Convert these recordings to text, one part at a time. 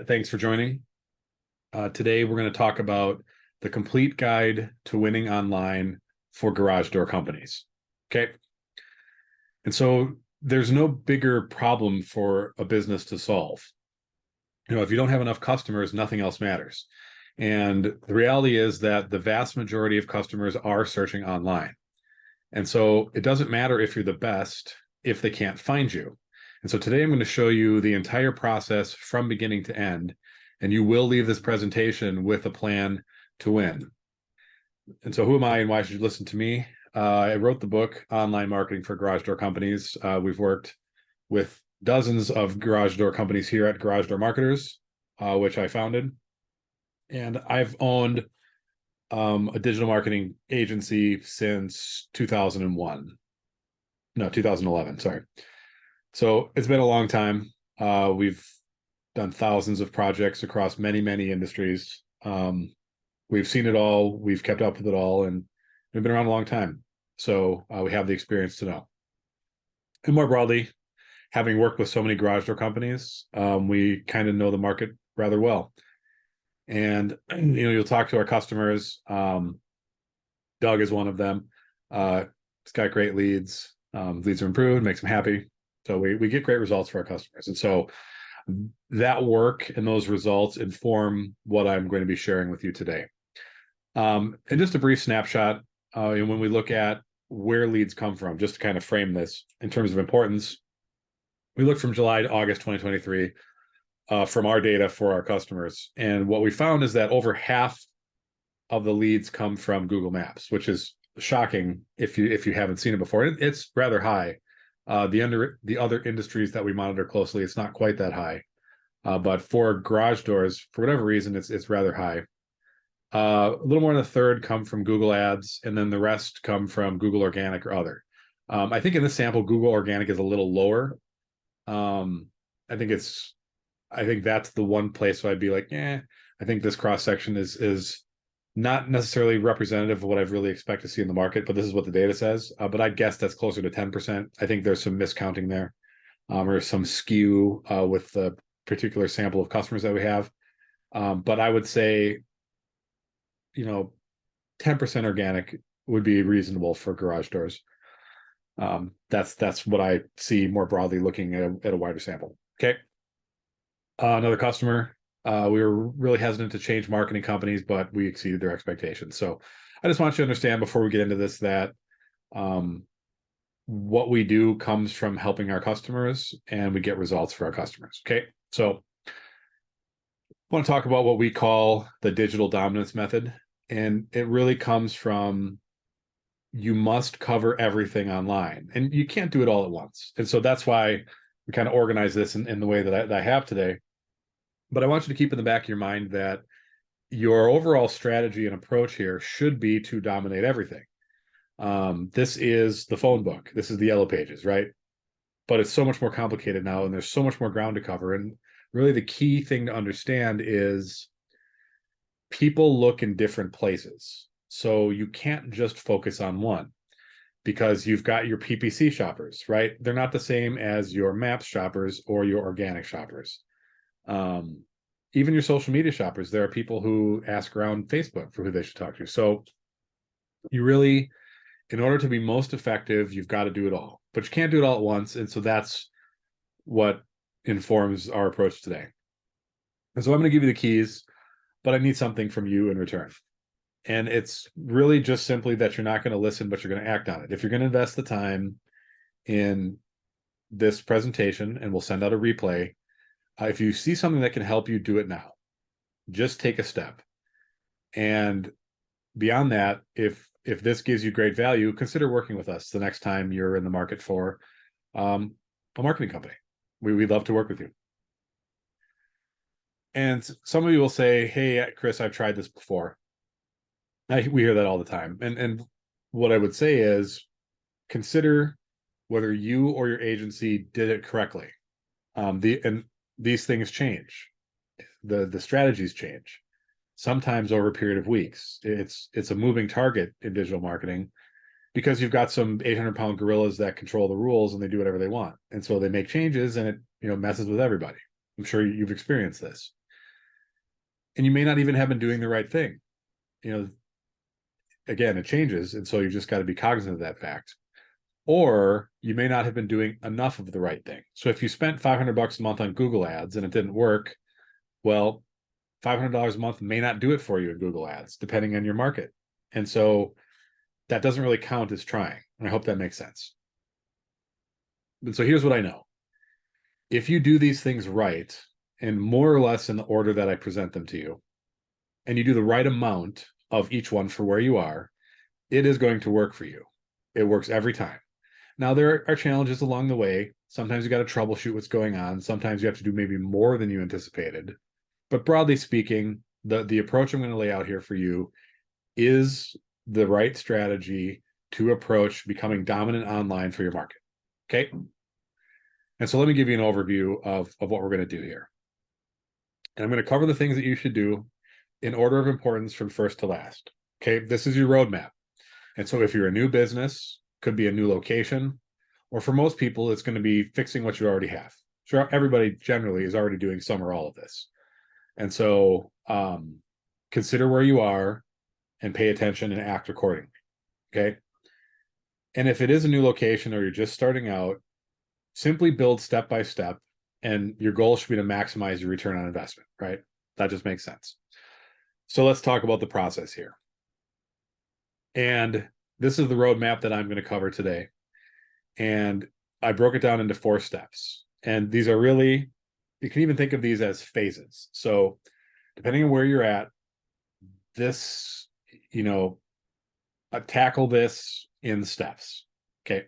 Thanks for joining. Today, we're going to talk about the complete guide to winning online for garage door companies. Okay. And so there's no bigger problem for a business to solve. If you don't have enough customers, nothing else matters. And the reality is that the vast majority of customers are searching online. And so it doesn't matter if you're the best if they can't find you. And so today I'm going to show you the entire process from beginning to end, and you will leave this presentation with a plan to win. And so who am I and why should you listen to me? I wrote the book, Online Marketing for Garage Door Companies. We've worked with dozens of garage door companies here at Garage Door Marketers, which I founded. And I've owned a digital marketing agency since 2001. No, 2011, sorry. So it's been a long time. We've done thousands of projects across many, many industries. We've seen it all. We've kept up with it all, and we've been around a long time. So we have the experience to know. And more broadly, having worked with so many garage door companies, we kind of know the market rather well. And you'll talk to our customers. Doug is one of them. He's got great leads. Leads are improved, makes them happy. So we get great results for our customers. And so that work and those results inform what I'm going to be sharing with you today. And just a brief snapshot, when we look at where leads come from, just to kind of frame this in terms of importance, we look from July to August 2023 from our data for our customers. And what we found is that over half of the leads come from Google Maps, which is shocking if you haven't seen it before. It's rather high. The other industries that we monitor closely, it's not quite that high. But for garage doors, for whatever reason, it's rather high. A little more than a third come from Google Ads, and then the rest come from Google Organic or other. I think in this sample, Google Organic is a little lower. I think that's the one place where I'd be like, I think this cross section is not necessarily representative of what I've really expect to see in the market, but this is what the data says. But I'd guess that's closer to 10%. I think there's some miscounting there, or some skew with the particular sample of customers that we have. But I would say, 10% organic would be reasonable for garage doors. That's what I see more broadly looking at a wider sample. Okay. Another customer. We were really hesitant to change marketing companies, but we exceeded their expectations. So I just want you to understand before we get into this that what we do comes from helping our customers, and we get results for our customers. Okay. So I want to talk about what we call the digital dominance method. And it really comes from you must cover everything online, and you can't do it all at once. And so that's why we kind of organize this in the way that I have today. But I want you to keep in the back of your mind that your overall strategy and approach here should be to dominate everything. This is the phone book. This is the yellow pages, right? But it's so much more complicated now, and there's so much more ground to cover. And really the key thing to understand is people look in different places. So you can't just focus on one, because you've got your PPC shoppers, right? They're not the same as your Maps shoppers or your organic shoppers. Even your social media shoppers, there are people who ask around Facebook for who they should talk to. So you really, in order to be most effective, you've got to do it all, but you can't do it all at once. And so that's what informs our approach today. And so I'm going to give you the keys, but I need something from you in return. And it's really just simply that you're not going to listen, but you're going to act on it. If you're going to invest the time in this presentation, and we'll send out a replay, if you see something that can help you, do it now. Just take a step. And beyond that, if this gives you great value, consider working with us the next time you're in the market for a marketing company. We'd love to work with you. And some of you will say, hey, Chris, I've tried this before. We hear that all the time. And what I would say is consider whether you or your agency did it correctly. And these things change. The strategies change. Sometimes over a period of weeks. It's a moving target in digital marketing, because you've got some 800-pound gorillas that control the rules, and they do whatever they want. And so they make changes, and it messes with everybody. I'm sure you've experienced this. And you may not even have been doing the right thing. You know, again, it changes. And so you just got to be cognizant of that fact. Or you may not have been doing enough of the right thing. So if you spent $500 a month on Google ads and it didn't work, well, $500 a month may not do it for you in Google ads, depending on your market. And so that doesn't really count as trying. And I hope that makes sense. And so here's what I know. If you do these things right, and more or less in the order that I present them to you, and you do the right amount of each one for where you are, it is going to work for you. It works every time. Now, there are challenges along the way. Sometimes you got to troubleshoot what's going on. Sometimes you have to do maybe more than you anticipated. But broadly speaking, the approach I'm going to lay out here for you is the right strategy to approach becoming dominant online for your market. Okay. And so let me give you an overview of what we're going to do here. And I'm going to cover the things that you should do in order of importance from first to last. Okay. This is your roadmap. And so if you're a new business, could be a new location, or for most people, it's going to be fixing what you already have. Sure, everybody generally is already doing some or all of this. And so consider where you are and pay attention and act accordingly. Okay. And if it is a new location or you're just starting out, simply build step by step. And your goal should be to maximize your return on investment, right? That just makes sense. So let's talk about the process here. And this is the roadmap that I'm going to cover today. And I broke it down into 4 steps. And these are really, you can even think of these as phases. So depending on where you're at, this, tackle this in steps. Okay.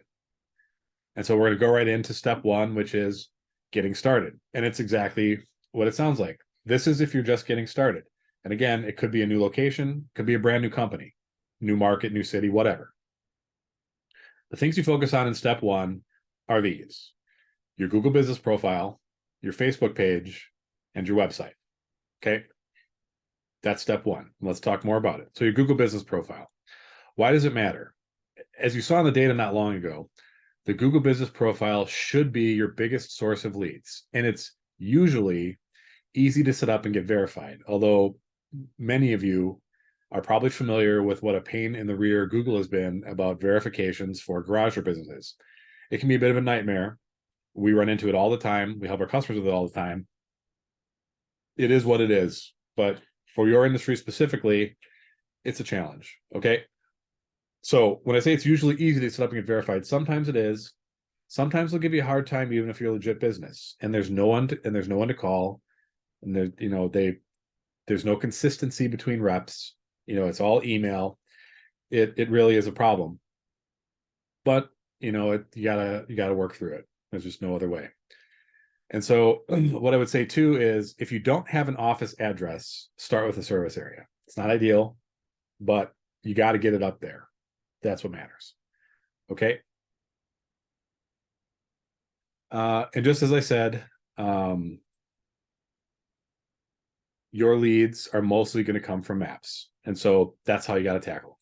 And so we're going to go right into step 1, which is getting started. And it's exactly what it sounds like. This is if you're just getting started. And again, it could be a new location, could be a brand new company, new market, new city, whatever. The things you focus on in step 1 are these: your Google business profile, your Facebook page, and your website. Okay. That's step 1. Let's talk more about it. So your Google business profile. Why does it matter? As you saw in the data not long ago, the Google business profile should be your biggest source of leads. And it's usually easy to set up and get verified. Although many of you are probably familiar with what a pain in the rear Google has been about verifications for garage door businesses. It can be a bit of a nightmare. We run into it all the time. We help our customers with it all the time. It is what it is. But for your industry specifically, it's a challenge. Okay. So when I say it's usually easy to set up and get verified, sometimes it is. Sometimes they'll give you a hard time, even if you're a legit business, and there's no one to call, and there's no consistency between reps. It's all email. It really is a problem. But you gotta work through it. There's just no other way. And so what I would say too is, if you don't have an office address, start with a service area. It's not ideal, but you got to get it up there. That's what matters. Okay. And just as I said, your leads are mostly going to come from maps. And so that's how you got to tackle.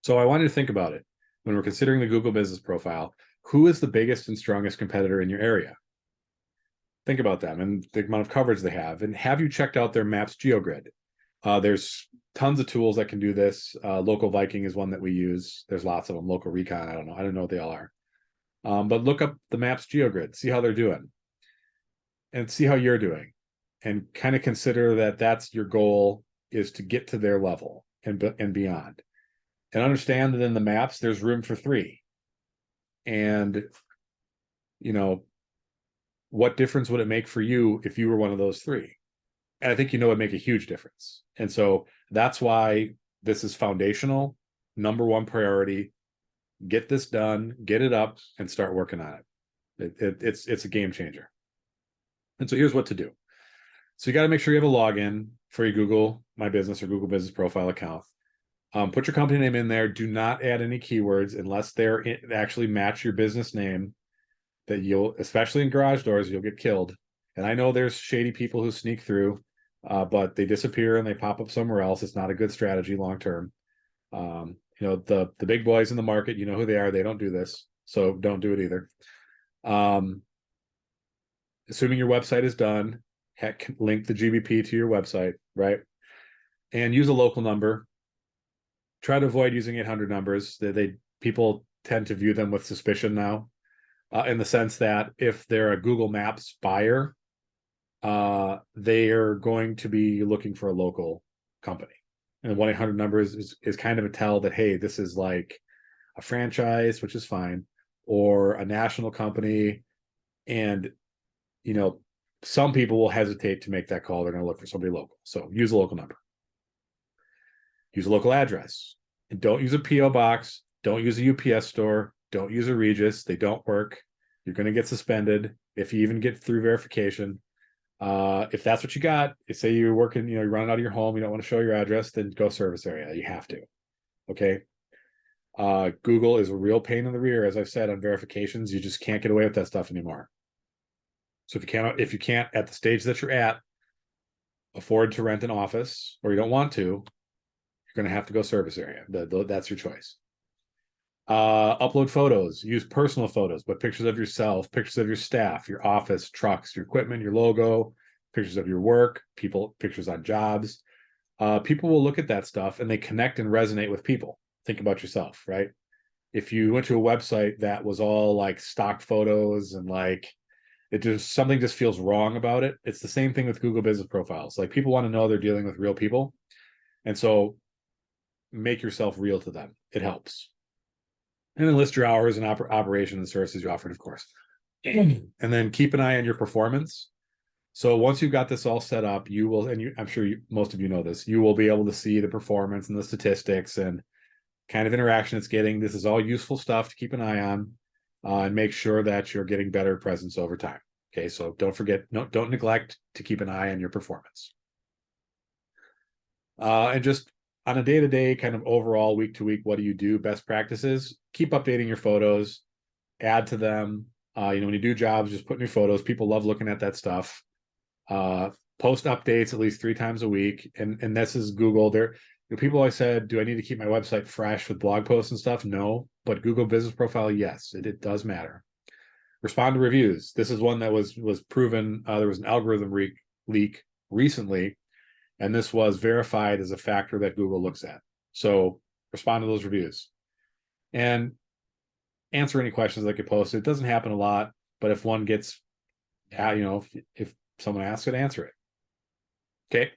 So I wanted to think about it when we're considering the Google business profile. Who is the biggest and strongest competitor in your area? Think about them and the amount of coverage they have. And have you checked out their maps GeoGrid? There's tons of tools that can do this. Local Viking is one that we use. There's lots of them. Local Recon, I don't know what they all are. But look up the maps GeoGrid, see how they're doing, and see how you're doing, and kind of consider that that's your goal, is to get to their level and beyond. And understand that in the maps, there's room for 3. And, what difference would it make for you if you were one of those 3? And I think it'd make a huge difference. And so that's why this is foundational, number 1 priority. Get this done, get it up, and start working on it. It's a game changer. And so here's what to do. So you got to make sure you have a login for your Google My Business or Google Business Profile account. Put your company name in there. Do not add any keywords unless they're actually match your business name. That especially in garage doors, you'll get killed. And I know there's shady people who sneak through, but they disappear and they pop up somewhere else. It's not a good strategy long term. The big boys in the market, you know who they are. They don't do this, so don't do it either. Assuming your website is done, link the GBP to your website. right? And use a local number. Try to avoid using 800 numbers. People tend to view them with suspicion now, in the sense that if they're a Google Maps buyer, they are going to be looking for a local company. And 1-800 number is kind of a tell that, hey, this is like a franchise, which is fine, or a national company. And, some people will hesitate to make that call. They're going to look for somebody local. So use a local number. Use a local address. And don't use a P.O. box. Don't use a UPS store. Don't use a Regis. They don't work. You're going to get suspended if you even get through verification. If that's what you got, say you're working, you're running out of your home, you don't want to show your address, then go service area. You have to. Okay. Google is a real pain in the rear, as I've said, on verifications. You just can't get away with that stuff anymore. So if you can't at the stage that you're at afford to rent an office, or you don't want to, you're going to have to go service area. That's your choice. Upload photos. Use personal photos, but pictures of yourself, pictures of your staff, your office, trucks, your equipment, your logo, pictures of your work, pictures on jobs. People will look at that stuff and they connect and resonate with people. Think about yourself, right? If you went to a website that was all like stock photos and like something just feels wrong about it. It's the same thing with Google business profiles. Like, people want to know they're dealing with real people. And so make yourself real to them. It helps. And then list your hours and operation and services you offered, of course. And then keep an eye on your performance. So once you've got this all set up, you will, and I'm sure most of you know this, you will be able to see the performance and the statistics and kind of interaction it's getting. This is all useful stuff to keep an eye on, and make sure that you're getting better presence over time. Okay, so don't neglect to keep an eye on your performance. And just on a day-to-day, kind of overall, week-to-week, what do you do? Best practices: keep updating your photos, add to them. When you do jobs, just put in your photos. People love looking at that stuff. Post updates at least 3 times a week. And this is Google. People always said, do I need to keep my website fresh with blog posts and stuff? No, but Google Business Profile, yes, it does matter. Respond to reviews. This is one that was proven. There was an algorithm leak recently, and this was verified as a factor that Google looks at. So respond to those reviews and answer any questions that get posted. It doesn't happen a lot, but if one gets, if someone asks it, answer it. Okay.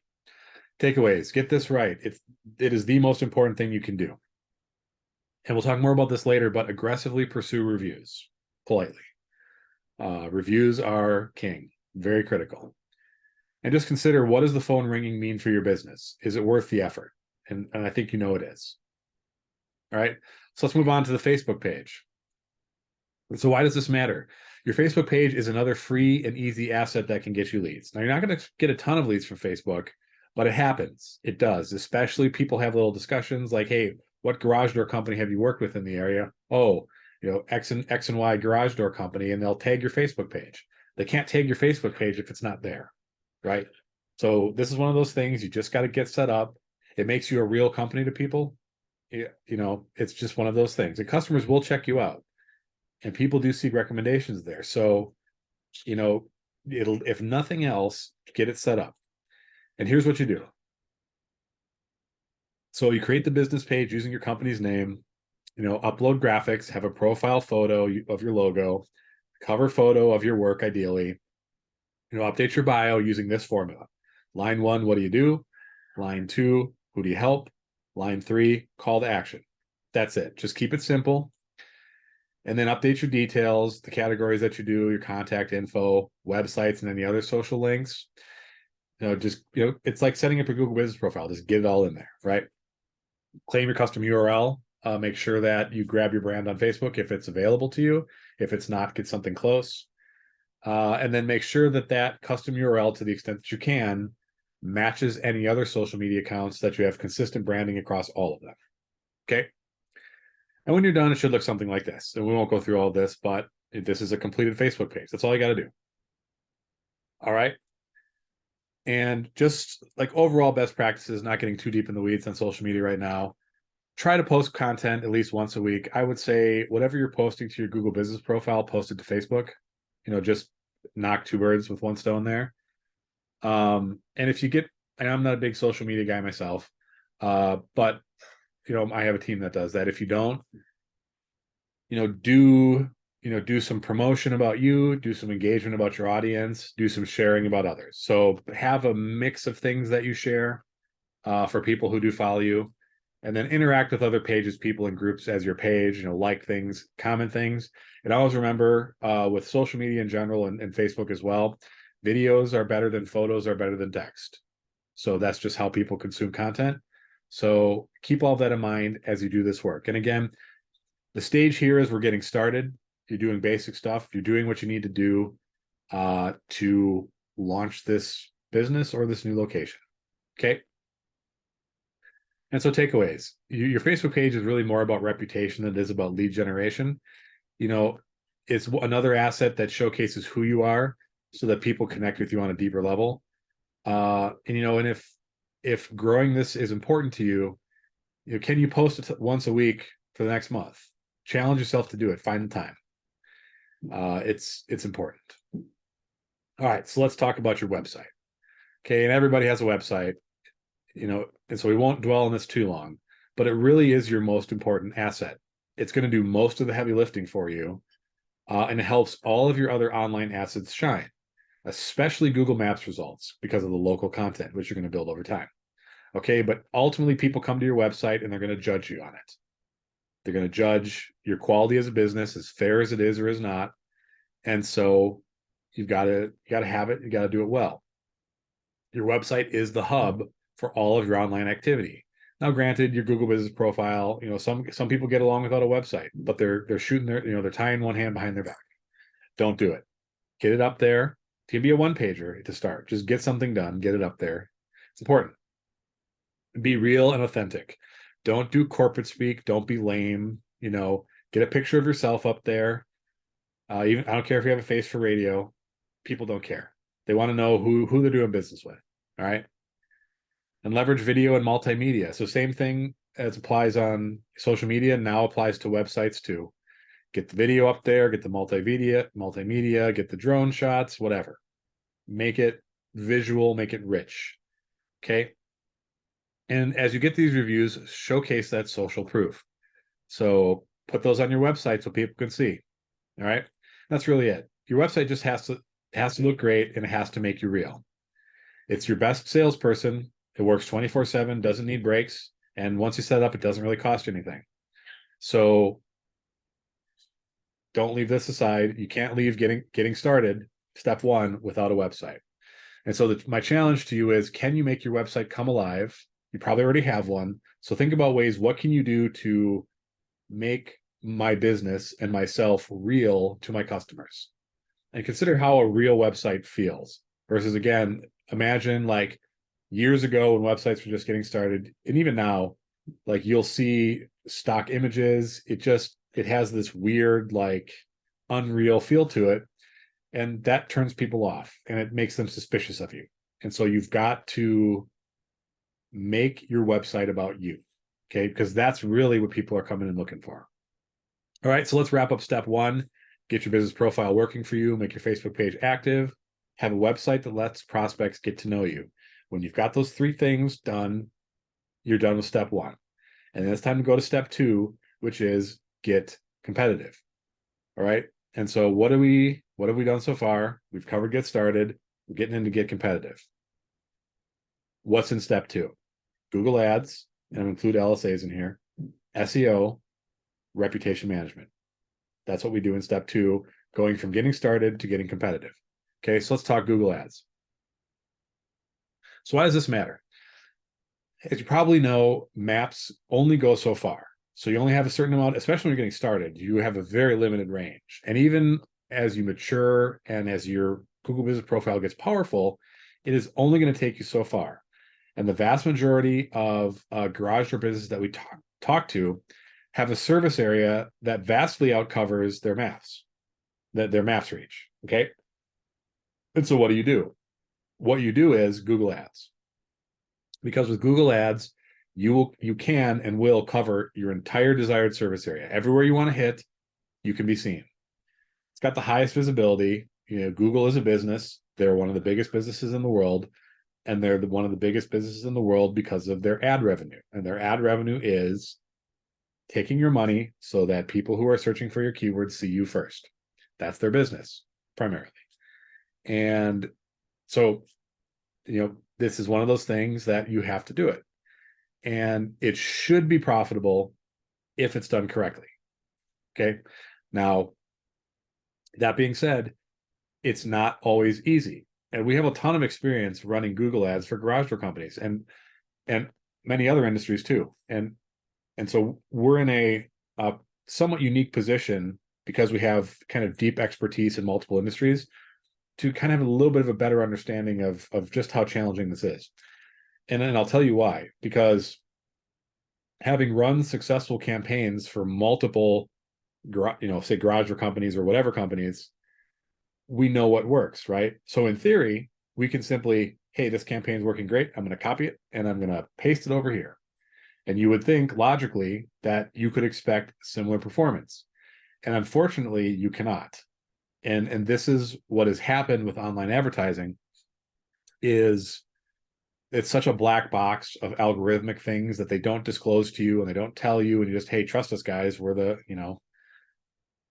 Takeaways: get this right. It is the most important thing you can do. And we'll talk more about this later, but aggressively pursue reviews politely. Reviews are king, very critical. And just consider, what does the phone ringing mean for your business? Is it worth the effort? And I think it is. All right. So let's move on to the Facebook page. So why does this matter? Your Facebook page is another free and easy asset that can get you leads. Now, you're not going to get a ton of leads from Facebook, but it happens. It does. Especially people have little discussions like, hey, what garage door company have you worked with in the area? Oh, X and Y garage door company, and they'll tag your Facebook page. They can't tag your Facebook page if it's not there, right? So this is one of those things you just got to get set up. It makes you a real company to people. It's just one of those things. And customers will check you out, and people do seek recommendations there. So, if nothing else, get it set up. And here's what you do. So you create the business page using your company's name, upload graphics, have a profile photo of your logo, cover photo of your work, ideally, update your bio using this formula. Line 1, what do you do? Line 2, who do you help? Line 3, call to action. That's it. Just keep it simple. And then update your details, the categories that you do, your contact info, websites, and any other social links. It's like setting up a Google business profile. Just get it all in there, right? Claim your custom URL. Make sure that you grab your brand on Facebook if it's available to you. If it's not, get something close. And then make sure that custom URL, to the extent that you can, matches any other social media accounts, that you have consistent branding across all of them. Okay. And when you're done, it should look something like this. And we won't go through all of this, but this is a completed Facebook page. That's all you got to do. All right. And just like overall best practices, not getting too deep in the weeds on social media right now, try to post content at least once a week. I would say whatever you're posting to your Google business profile, post it to Facebook. Just knock 2 birds with 1 stone there. And if you get I'm not a big social media guy myself, but I have a team that does that. If you don't, do some promotion about you, do some engagement about your audience, do some sharing about others. So have a mix of things that you share for people who do follow you, and then interact with other pages, people in groups as your page, like things, comment things. And always remember, with social media in general and Facebook as well, videos are better than photos, are better than text. So that's just how people consume content. So keep all that in mind as you do this work. And again, the stage here is we're getting started. You're doing basic stuff. You're doing what you need to do to launch this business or this new location. Okay. And so takeaways, your Facebook page is really more about reputation than it is about lead generation. It's another asset that showcases who you are so that people connect with you on a deeper level. And if growing this is important to you, can you post it once a week for the next month? Challenge yourself to do it. Find the time. It's important. All right, so let's talk about your website. Okay, and everybody has a website, and so we won't dwell on this too long, but it really is your most important asset. It's going to do most of the heavy lifting for you, and it helps all of your other online assets shine, especially Google Maps results because of the local content, which you're going to build over time. Okay, but ultimately people come to your website and they're going to judge you on it. They're going to judge your quality as a business, as fair as it is or is not. And so you've got to have it. You got to do it well. Your website is the hub for all of your online activity. Now, granted, your Google Business Profile, some people get along without a website, but they're shooting they're tying one hand behind their back. Don't do it. Get it up there. It can be a one pager to start. Just get something done. Get it up there. It's important. Be real and authentic. Don't do corporate speak. Don't be lame. Get a picture of yourself up there. Even I don't care if you have a face for radio. People don't care. They want to know who they're doing business with. All right. And leverage video and multimedia. So same thing as applies on social media now applies to websites too. Get the video up there, get the multimedia, get the drone shots, whatever. Make it visual, make it rich. Okay. And as you get these reviews, showcase that social proof. So put those on your website so people can see. All right. That's really it. Your website just has to look great and it has to make you real. It's your best salesperson. It works 24/7, doesn't need breaks. And once you set it up, it doesn't really cost you anything. So don't leave this aside. You can't leave getting started, step one, without a website. And so my challenge to you is, can you make your website come alive? You probably already have one. So think about ways, what can you do to make my business and myself real to my customers? And consider how a real website feels versus, again, imagine like years ago when websites were just getting started, and even now, like you'll see stock images. It has this weird, like unreal feel to it. And that turns people off and it makes them suspicious of you. And so you've got to make your website about you. Okay. Because that's really what people are coming and looking for. All right. So let's wrap up step one. Get your business profile working for you, make your Facebook page active, have a website that lets prospects get to know you. When you've got those three things done, you're done with step one. And then it's time to go to step two, which is get competitive. All right. And so what have we done so far? We've covered get started. We're getting into get competitive. What's in step two? Google Ads, and I'm include LSAs in here, SEO, reputation management. That's what we do in step two, going from getting started to getting competitive. Okay, so let's talk Google Ads. So why does this matter? As you probably know, maps only go so far. So you only have a certain amount, especially when you're getting started, you have a very limited range. And even as you mature and as your Google Business Profile gets powerful, it is only going to take you so far. And the vast majority of garage door businesses that we talk to have a service area that vastly outcovers their maps, their maps reach. Okay. And so what do? What you do is Google Ads. Because with Google Ads, you can and will cover your entire desired service area. Everywhere you want to hit, you can be seen. It's got the highest visibility. Google is a business. They're one of the biggest businesses in the world. and they're one of the biggest businesses in the world because of their ad revenue. And their ad revenue is taking your money so that people who are searching for your keywords see you first. That's their business primarily. And so, this is one of those things that you have to do it. And it should be profitable if it's done correctly. Okay. Now, that being said, it's not always easy. And we have a ton of experience running Google ads for garage door companies and many other industries too. And so we're in a somewhat unique position because we have kind of deep expertise in multiple industries to kind of have a little bit of a better understanding of just how challenging this is. And I'll tell you why. Because having run successful campaigns for multiple, say garage door companies or whatever companies, we know what works, right? So in theory, we can simply, hey, this campaign is working great. I'm going to copy it and I'm going to paste it over here. And you would think logically that you could expect similar performance. And unfortunately, you cannot. And this is what has happened with online advertising is it's such a black box of algorithmic things that they don't disclose to you and they don't tell you, and you just, hey, trust us guys, we're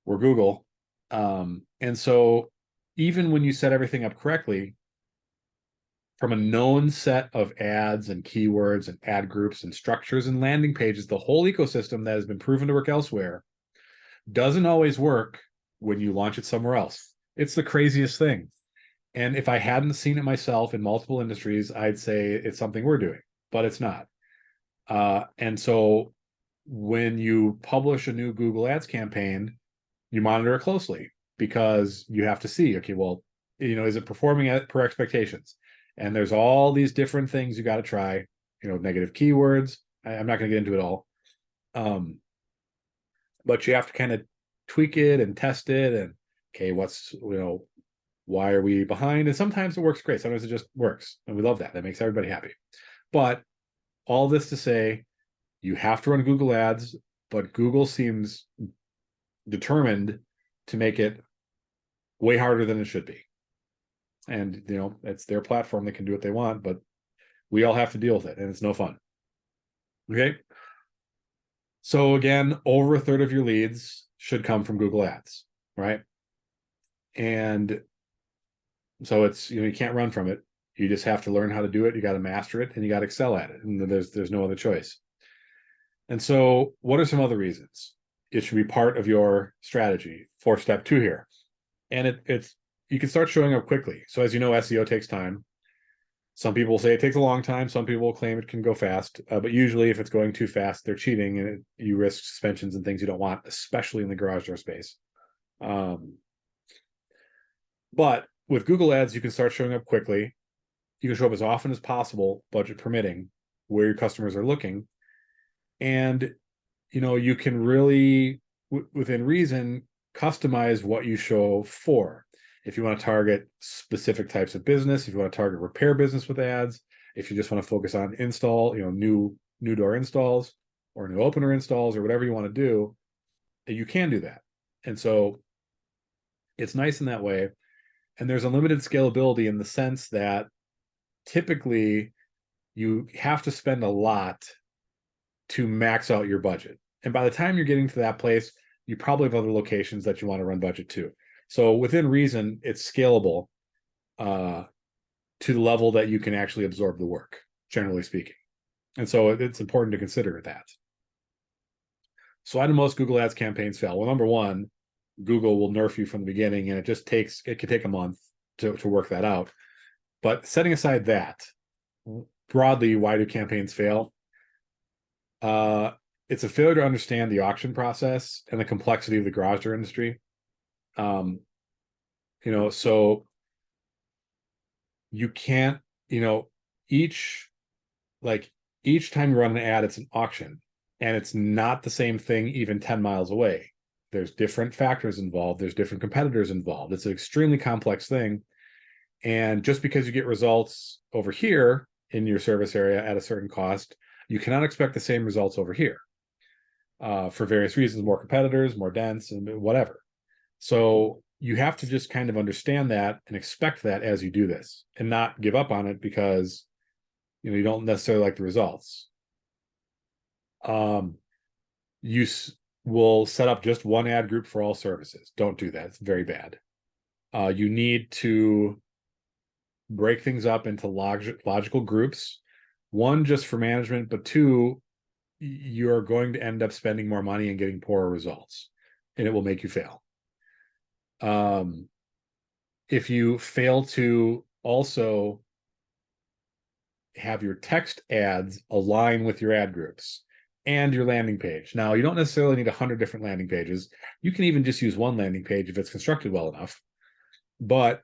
Google. And so even when you set everything up correctly, from a known set of ads and keywords and ad groups and structures and landing pages, the whole ecosystem that has been proven to work elsewhere doesn't always work when you launch it somewhere else. It's the craziest thing. And if I hadn't seen it myself in multiple industries, I'd say it's something we're doing, but it's not. And so when you publish a new Google Ads campaign, you monitor it closely because you have to see, okay, well, is it performing per expectations? And there's all these different things you got to try, negative keywords. I'm not going to get into it all. But you have to kind of tweak it and test it. And, okay, why are we behind? And sometimes it works great. Sometimes it just works. And we love that. That makes everybody happy. But all this to say, you have to run Google Ads, but Google seems determined to make it way harder than it should be. And, it's their platform. They can do what they want, but we all have to deal with it, and it's no fun. Okay. So again, over a third of your leads should come from Google Ads, right? And so it's, you can't run from it. You just have to learn how to do it. You got to master it and you got to excel at it. And there's no other choice. And so what are some other reasons it should be part of your strategy for step 2 here? And it's you can start showing up quickly. So as you know, SEO takes time. Some people say it takes a long time. Some people claim it can go fast. But usually if it's going too fast, they're cheating and you risk suspensions and things you don't want, especially in the garage door space. But with Google Ads, you can start showing up quickly. You can show up as often as possible, budget permitting, where your customers are looking. And, you can really, within reason, customize what you show for. If you want to target specific types of business, if you want to target repair business with ads, if you just want to focus on install, new door installs or new opener installs or whatever you want to do, you can do that. And so it's nice in that way. And there's unlimited scalability in the sense that typically you have to spend a lot to max out your budget. And by the time you're getting to that place, you probably have other locations that you want to run budget to. So within reason, it's scalable to the level that you can actually absorb the work, generally speaking. And so it's important to consider that. So why do most Google Ads campaigns fail? Well, number one, Google will nerf you from the beginning, and it could take a month to work that out. But setting aside that, broadly, why do campaigns fail? It's a failure to understand the auction process and the complexity of the garage door industry. So you can't, each time you run an ad, it's an auction, and it's not the same thing even 10 miles away. There's different factors involved. There's different competitors involved. It's an extremely complex thing. And just because you get results over here in your service area at a certain cost, you cannot expect the same results over here for various reasons, more competitors, more dense, and whatever. So you have to just kind of understand that and expect that as you do this, and not give up on it because you don't necessarily like the results. You will set up just one ad group for all services. Don't do that. It's very bad. You need to break things up into logical groups. One, just for management, but two, you're going to end up spending more money and getting poorer results, and it will make you fail. If you fail to also have your text ads align with your ad groups and your landing page. Now, you don't necessarily need 100 different landing pages. You can even just use one landing page if it's constructed well enough. But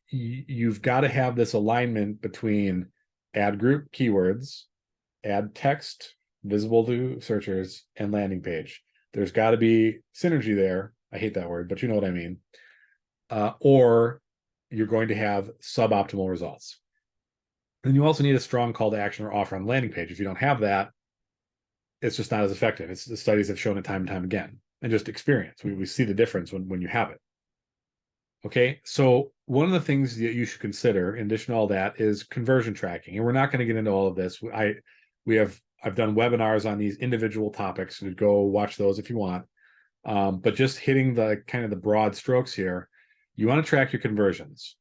you've got to have this alignment between ad group keywords, ad text visible to searchers, and landing page. There's got to be synergy there. I hate that word, but you know what I mean. Or you're going to have suboptimal results. And you also need a strong call to action or offer on the landing page. If you don't have that, it's just not as effective. The studies have shown it time and time again, and just experience. We see the difference when you have it. Okay, so one of the things that you should consider, in addition to all that, is conversion tracking. And we're not going to get into all of this. I've done webinars on these individual topics, so go watch those if you want. But just hitting the kind of the broad strokes here, you want to track your conversions.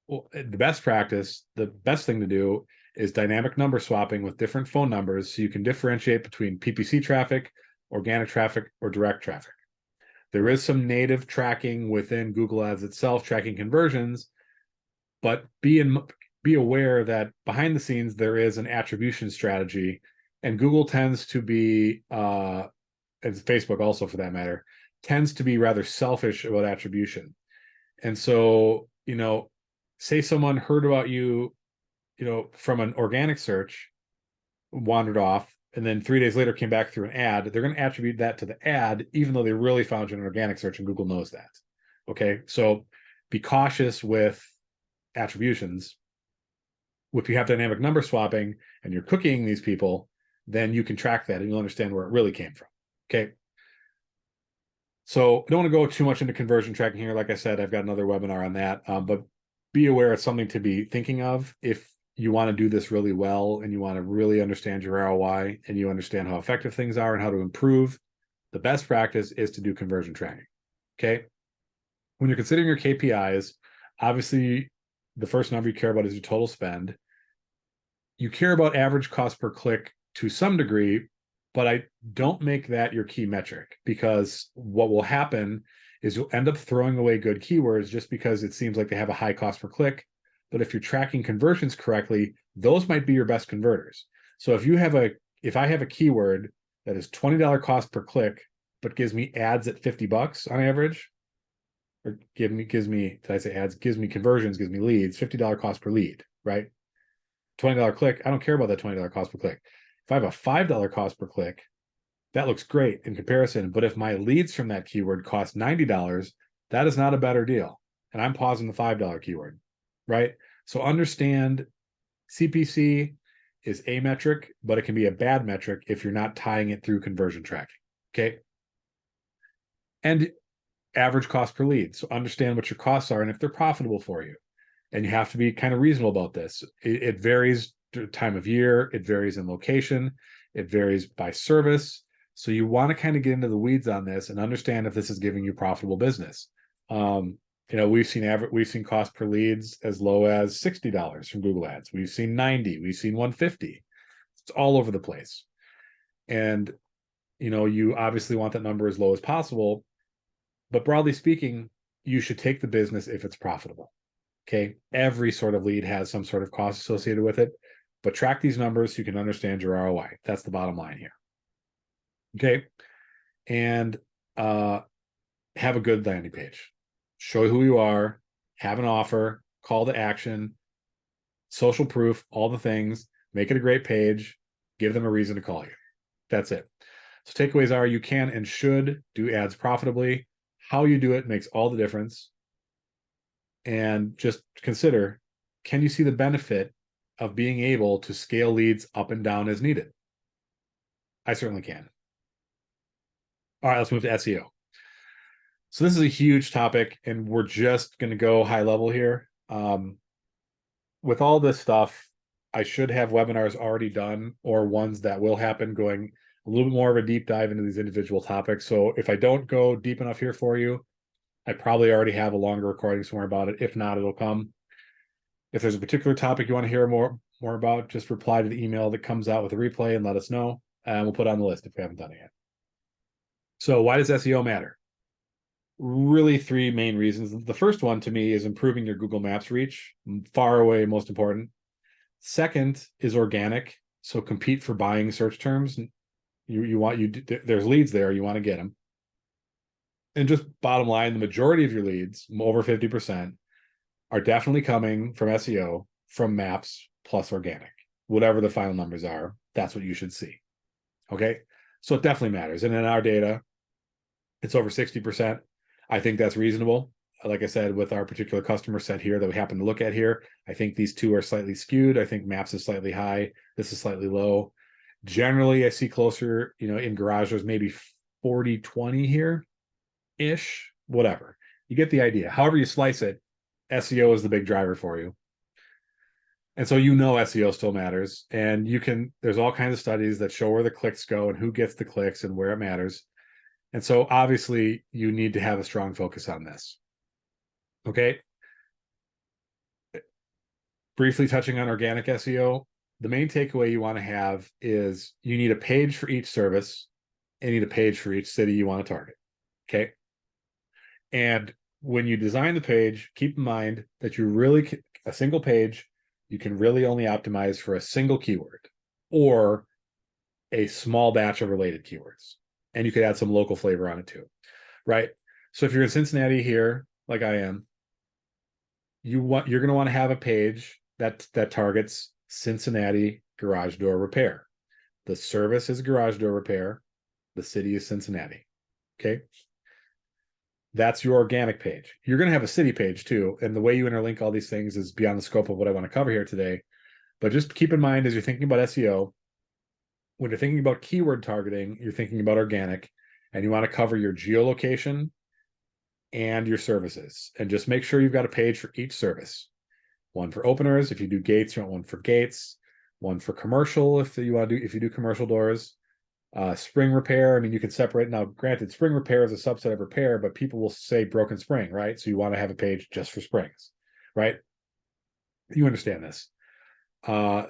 Well, the best practice, the best thing to do is dynamic number swapping with different phone numbers so you can differentiate between PPC traffic, organic traffic, or direct traffic. There is some native tracking within Google Ads itself, tracking conversions, but be aware that behind the scenes there is an attribution strategy, and Google tends to be, and Facebook also for that matter, tends to be rather selfish about attribution. And so, say someone heard about you, from an organic search, wandered off, and then 3 days later came back through an ad, they're going to attribute that to the ad, even though they really found you in an organic search, and Google knows that. Okay, so be cautious with attributions. If you have dynamic number swapping and you're cooking these people, then you can track that and you'll understand where it really came from. Okay. So I don't want to go too much into conversion tracking here. Like I said, I've got another webinar on that, but be aware it's something to be thinking of if you want to do this really well and you want to really understand your ROI and you understand how effective things are and how to improve. The best practice is to do conversion tracking. Okay. When you're considering your KPIs, obviously the first number you care about is your total spend. You care about average cost per click to some degree, but I don't make that your key metric, because what will happen is you'll end up throwing away good keywords just because it seems like they have a high cost per click. But if you're tracking conversions correctly, those might be your best converters. So if I have a keyword that is $20 cost per click, but gives me ads at $50 on average, or gives me conversions, gives me leads, $50 cost per lead, right? $20 click, I don't care about that $20 cost per click. If I have a $5 cost per click, that looks great in comparison. But if my leads from that keyword cost $90, that is not a better deal. And I'm pausing the $5 keyword, right? So understand CPC is a metric, but it can be a bad metric if you're not tying it through conversion tracking, okay? And average cost per lead. So understand what your costs are and if they're profitable for you. And you have to be kind of reasonable about this. It varies time of year, it varies in location, it varies by service. So you want to kind of get into the weeds on this and understand if this is giving you profitable business. We've seen cost per leads as low as $60 from Google Ads. We've seen 90, we've seen 150. It's all over the place. And you obviously want that number as low as possible, but broadly speaking, you should take the business if it's profitable. Okay, every sort of lead has some sort of cost associated with it, but track these numbers so you can understand your ROI. That's the bottom line here. Okay, and have a good landing page. Show who you are, have an offer, call to action, social proof, all the things. Make it a great page. Give them a reason to call you. That's it. So takeaways are you can and should do ads profitably. How you do it makes all the difference. And just consider, can you see the benefit of being able to scale leads up and down as needed? I certainly can. All right, let's move to SEO. So this is a huge topic, and we're just going to go high level here. With all this stuff, I should have webinars already done or ones that will happen going a little bit more of a deep dive into these individual topics. So if I don't go deep enough here for you, I probably already have a longer recording somewhere about it. If not, it'll come. If there's a particular topic you want to hear more about, just reply to the email that comes out with a replay and let us know, and we'll put it on the list if we haven't done it yet. So why does SEO matter? Really three main reasons. The first one to me is improving your Google Maps reach, far away most important. Second is organic, so compete for buying search terms. There's leads there, you want to get them. And just bottom line, the majority of your leads, over 50%, are definitely coming from SEO, from maps plus organic. Whatever the final numbers are, that's what you should see. Okay, so it definitely matters. And in our data, it's over 60%. I think that's reasonable. Like I said, with our particular customer set here that we happen to look at here, I think these two are slightly skewed. I think maps is slightly high. This is slightly low. Generally, I see closer, in garages, maybe 40-20 here ish, whatever. You get the idea. However you slice it, SEO is the big driver for you. And so SEO still matters. And there's all kinds of studies that show where the clicks go and who gets the clicks and where it matters. And so obviously you need to have a strong focus on this. Okay. Briefly touching on organic SEO, the main takeaway you want to have is you need a page for each service and you need a page for each city you want to target. Okay. And when you design the page, keep in mind that a single page, you can really only optimize for a single keyword or a small batch of related keywords. And you could add some local flavor on it too, right? So if you're in Cincinnati here, like I am, you're going to want to have a page that targets Cincinnati garage door repair. The service is garage door repair. The city is Cincinnati. Okay. That's your organic page. You're going to have a city page too. And the way you interlink all these things is beyond the scope of what I want to cover here today. But just keep in mind as you're thinking about SEO, when you're thinking about keyword targeting, you're thinking about organic, and you want to cover your geolocation and your services. And just make sure you've got a page for each service. One for openers. If you do gates, you want one for gates. One for commercial if you do commercial doors. Spring repair. I mean, you can separate. Now, granted, spring repair is a subset of repair, but people will say broken spring, right? So you want to have a page just for springs, right? You understand this.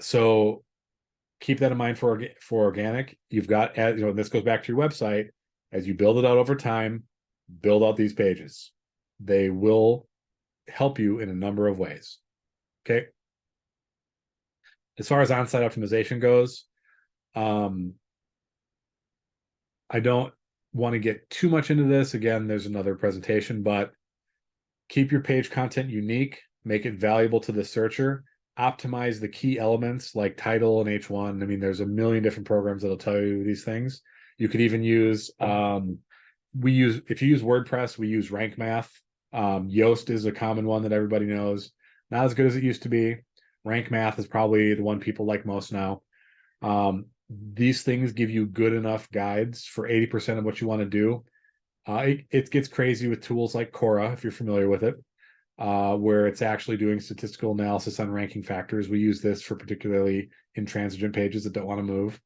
So keep that in mind for organic. You've got, this goes back to your website. As you build it out over time, build out these pages. They will help you in a number of ways. Okay. As far as on-site optimization goes, I don't want to get too much into this. Again, there's another presentation, but keep your page content unique, make it valuable to the searcher, optimize the key elements like title and H1. I mean, there's a million different programs that'll tell you these things. You could even use, if you use WordPress, we use rank math. Yoast is a common one that everybody knows. Not as good as it used to be. Rank math is probably the one people like most now. These things give you good enough guides for 80% of what you want to do. It gets crazy with tools like Quora, if you're familiar with it, where it's actually doing statistical analysis on ranking factors. We use this for particularly intransigent pages that don't want to move.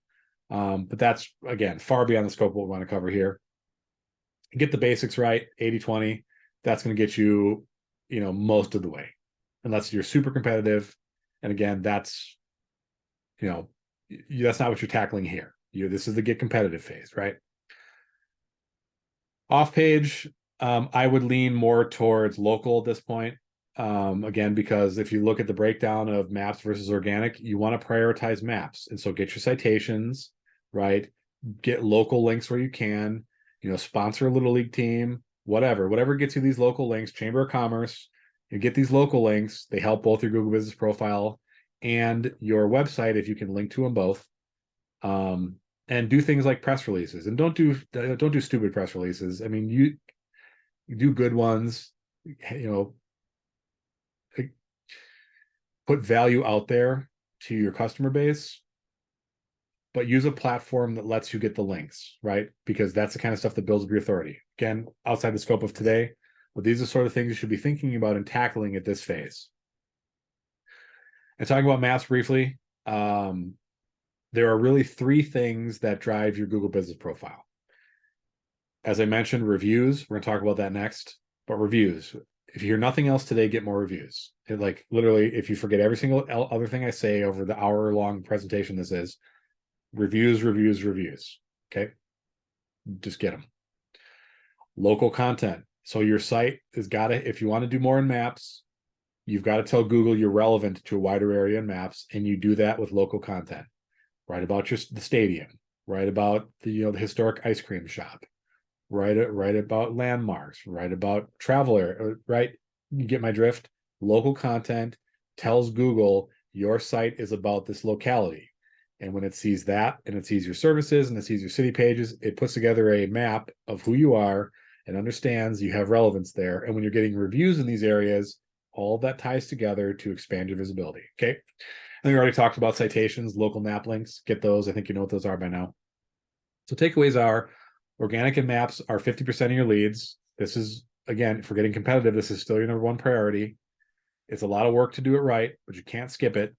But that's, again, far beyond the scope of what we want to cover here. Get the basics right, 80-20. That's going to get you, most of the way, unless you're super competitive. And again, that's not what you're tackling here. This is the get competitive phase, right? Off page, I would lean more towards local at this point. Again, because if you look at the breakdown of maps versus organic, you want to prioritize maps. And so get your citations, right? Get local links where you can, sponsor a little league team, whatever gets you these local links, Chamber of Commerce, you get these local links. They help both your Google Business Profile and your website if you can link to them both. And do things like press releases, and don't do stupid press releases. I mean, you do good ones, put value out there to your customer base, but use a platform that lets you get the links, right? Because that's the kind of stuff that builds up your authority. Again, outside the scope of today, but these are sort of things you should be thinking about and tackling at this phase. And talking about maps briefly, there are really three things that drive your Google business profile. As I mentioned, reviews. We're going to talk about that next. But reviews. If you hear nothing else today, get more reviews. Like literally, if you forget every single other thing I say over the hour-long presentation this is, reviews, reviews, reviews. Okay? Just get them. Local content. So your site has got to, if you want to do more in maps, you've got to tell Google you're relevant to a wider area in maps, and you do that with local content. Write about the stadium. Write about the the historic ice cream shop. Write about landmarks. Write about travel area. Right, you get my drift. Local content tells Google your site is about this locality, and when it sees that, and it sees your services, and it sees your city pages, it puts together a map of who you are and understands you have relevance there. And when you're getting reviews in these areas, all that ties together to expand your visibility. Okay. And we already talked about citations, local map links. Get those. I think you know what those are by now. So takeaways are organic and maps are 50% of your leads. This is, again, if we're getting competitive, this is still your number one priority. It's a lot of work to do it right, but you can't skip it.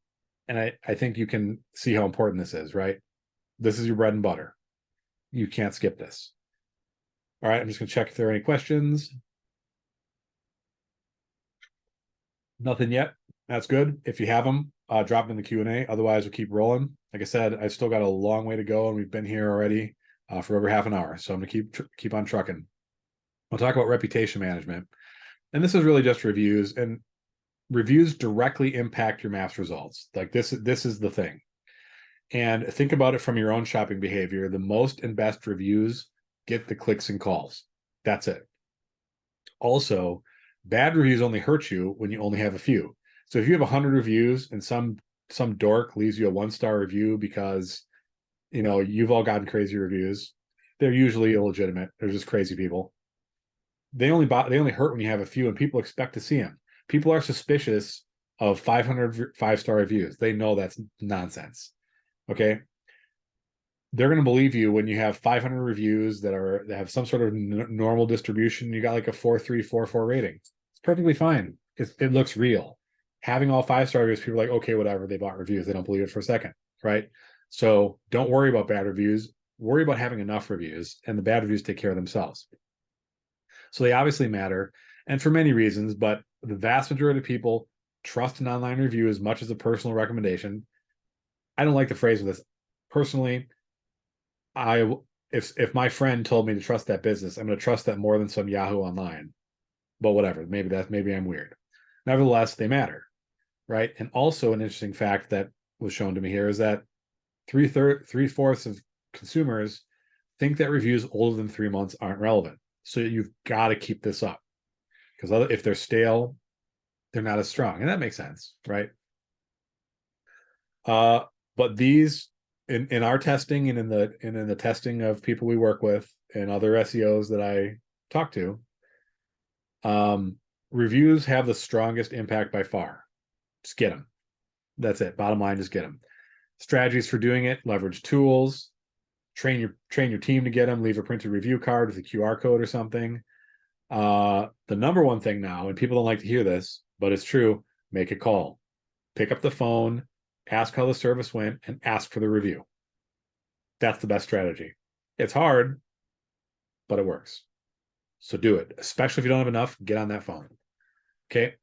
And I think you can see how important this is, right? This is your bread and butter. You can't skip this. All right, I'm just going to check if there are any questions. Nothing yet. That's good. If you have them, drop them in the Q&A. Otherwise, we'll keep rolling. Like I said, I've still got a long way to go, and we've been here already for over half an hour. So I'm going to keep on trucking. I'll talk about reputation management. And this is really just reviews. And reviews directly impact your maps results. Like this is the thing. And think about it from your own shopping behavior. The most and best reviews get the clicks and calls. That's it. Also, bad reviews only hurt you when you only have a few. So if you have 100 reviews and some dork leaves you a 1-star review because you've all gotten crazy reviews, they're usually illegitimate. They're just crazy people. They only hurt when you have a few, and people expect to see them. People are suspicious of 500 5-star reviews. They know that's nonsense. Okay. They're going to believe you when you have 500 reviews that have some sort of normal distribution. You got like a 4.3, 4.4 rating. It's perfectly fine. It looks real. Having all 5-star reviews, people are like, okay, whatever. They bought reviews. They don't believe it for a second, right? So don't worry about bad reviews. Worry about having enough reviews, and the bad reviews take care of themselves. So they obviously matter, and for many reasons, but the vast majority of people trust an online review as much as a personal recommendation. I don't like the phrase of this. Personally, if my friend told me to trust that business, I'm going to trust that more than some Yahoo online. But whatever, maybe I'm weird. Nevertheless, they matter, right? And also an interesting fact that was shown to me here is that 3/4 of consumers think that reviews older than 3 months aren't relevant. So you've got to keep this up, because if they're stale, they're not as strong, and that makes sense, right? But these in our testing and in the testing of people we work with and other SEOs that I talk to, reviews have the strongest impact by far. Just get them. That's it. Bottom line, just get them. Strategies for doing it: leverage tools, train your team to get them, leave a printed review card with a QR code or something. The number one thing now, and people don't like to hear this, but it's true: make a call. Pick up the phone, ask how the service went, and ask for the review. That's the best strategy. It's hard, but it works. So do it, especially if you don't have enough. Get on that phone. Okay.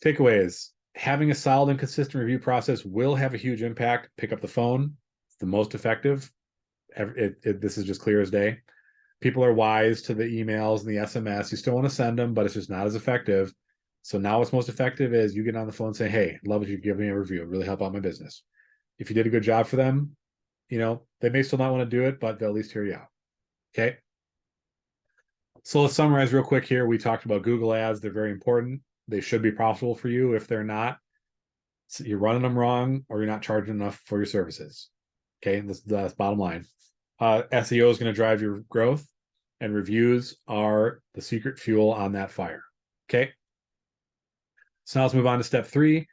Takeaways: having a solid and consistent review process will have a huge impact. Pick up the phone. It's the most effective. This is just clear as day. People are wise to the emails and the SMS. You still want to send them, but it's just not as effective. So now what's most effective is you get on the phone and say, hey, love if you give me a review. It really help out my business. If you did a good job for them, they may still not want to do it, but they'll at least hear you out. Okay. So let's summarize real quick here. We talked about Google ads. They're very important. They should be profitable for you. If they're not, you're running them wrong, or you're not charging enough for your services. Okay. That's bottom line. SEO is going to drive your growth, and reviews are the secret fuel on that fire. Okay. So now let's move on to step 3.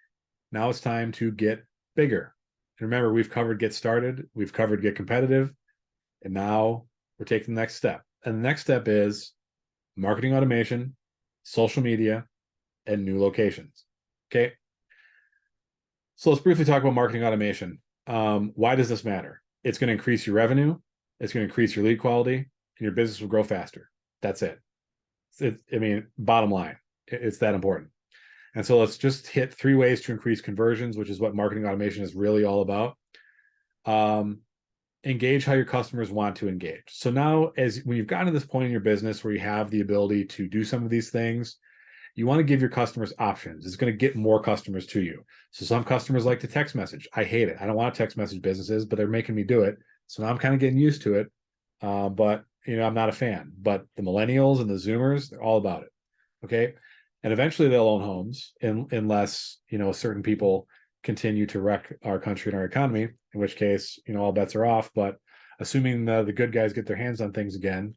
Now it's time to get bigger. And remember, we've covered get started, we've covered get competitive, and now we're taking the next step. And the next step is marketing automation, social media, and new locations. Okay. So let's briefly talk about marketing automation. Why does this matter? It's going to increase your revenue, it's going to increase your lead quality, and your business will grow faster. That's it. I mean, bottom line, it's that important. And so let's just hit 3 ways to increase conversions, which is what marketing automation is really all about. Engage how your customers want to engage. So now, when you've gotten to this point in your business where you have the ability to do some of these things, you want to give your customers options. It's going to get more customers to you. So some customers like to text message. I hate it. I don't want to text message businesses, but they're making me do it. So now I'm kind of getting used to it. But I'm not a fan. But the millennials and the Zoomers, they're all about it. Okay. And eventually they'll own homes unless, certain people continue to wreck our country and our economy, in which case, all bets are off. But assuming the good guys get their hands on things again,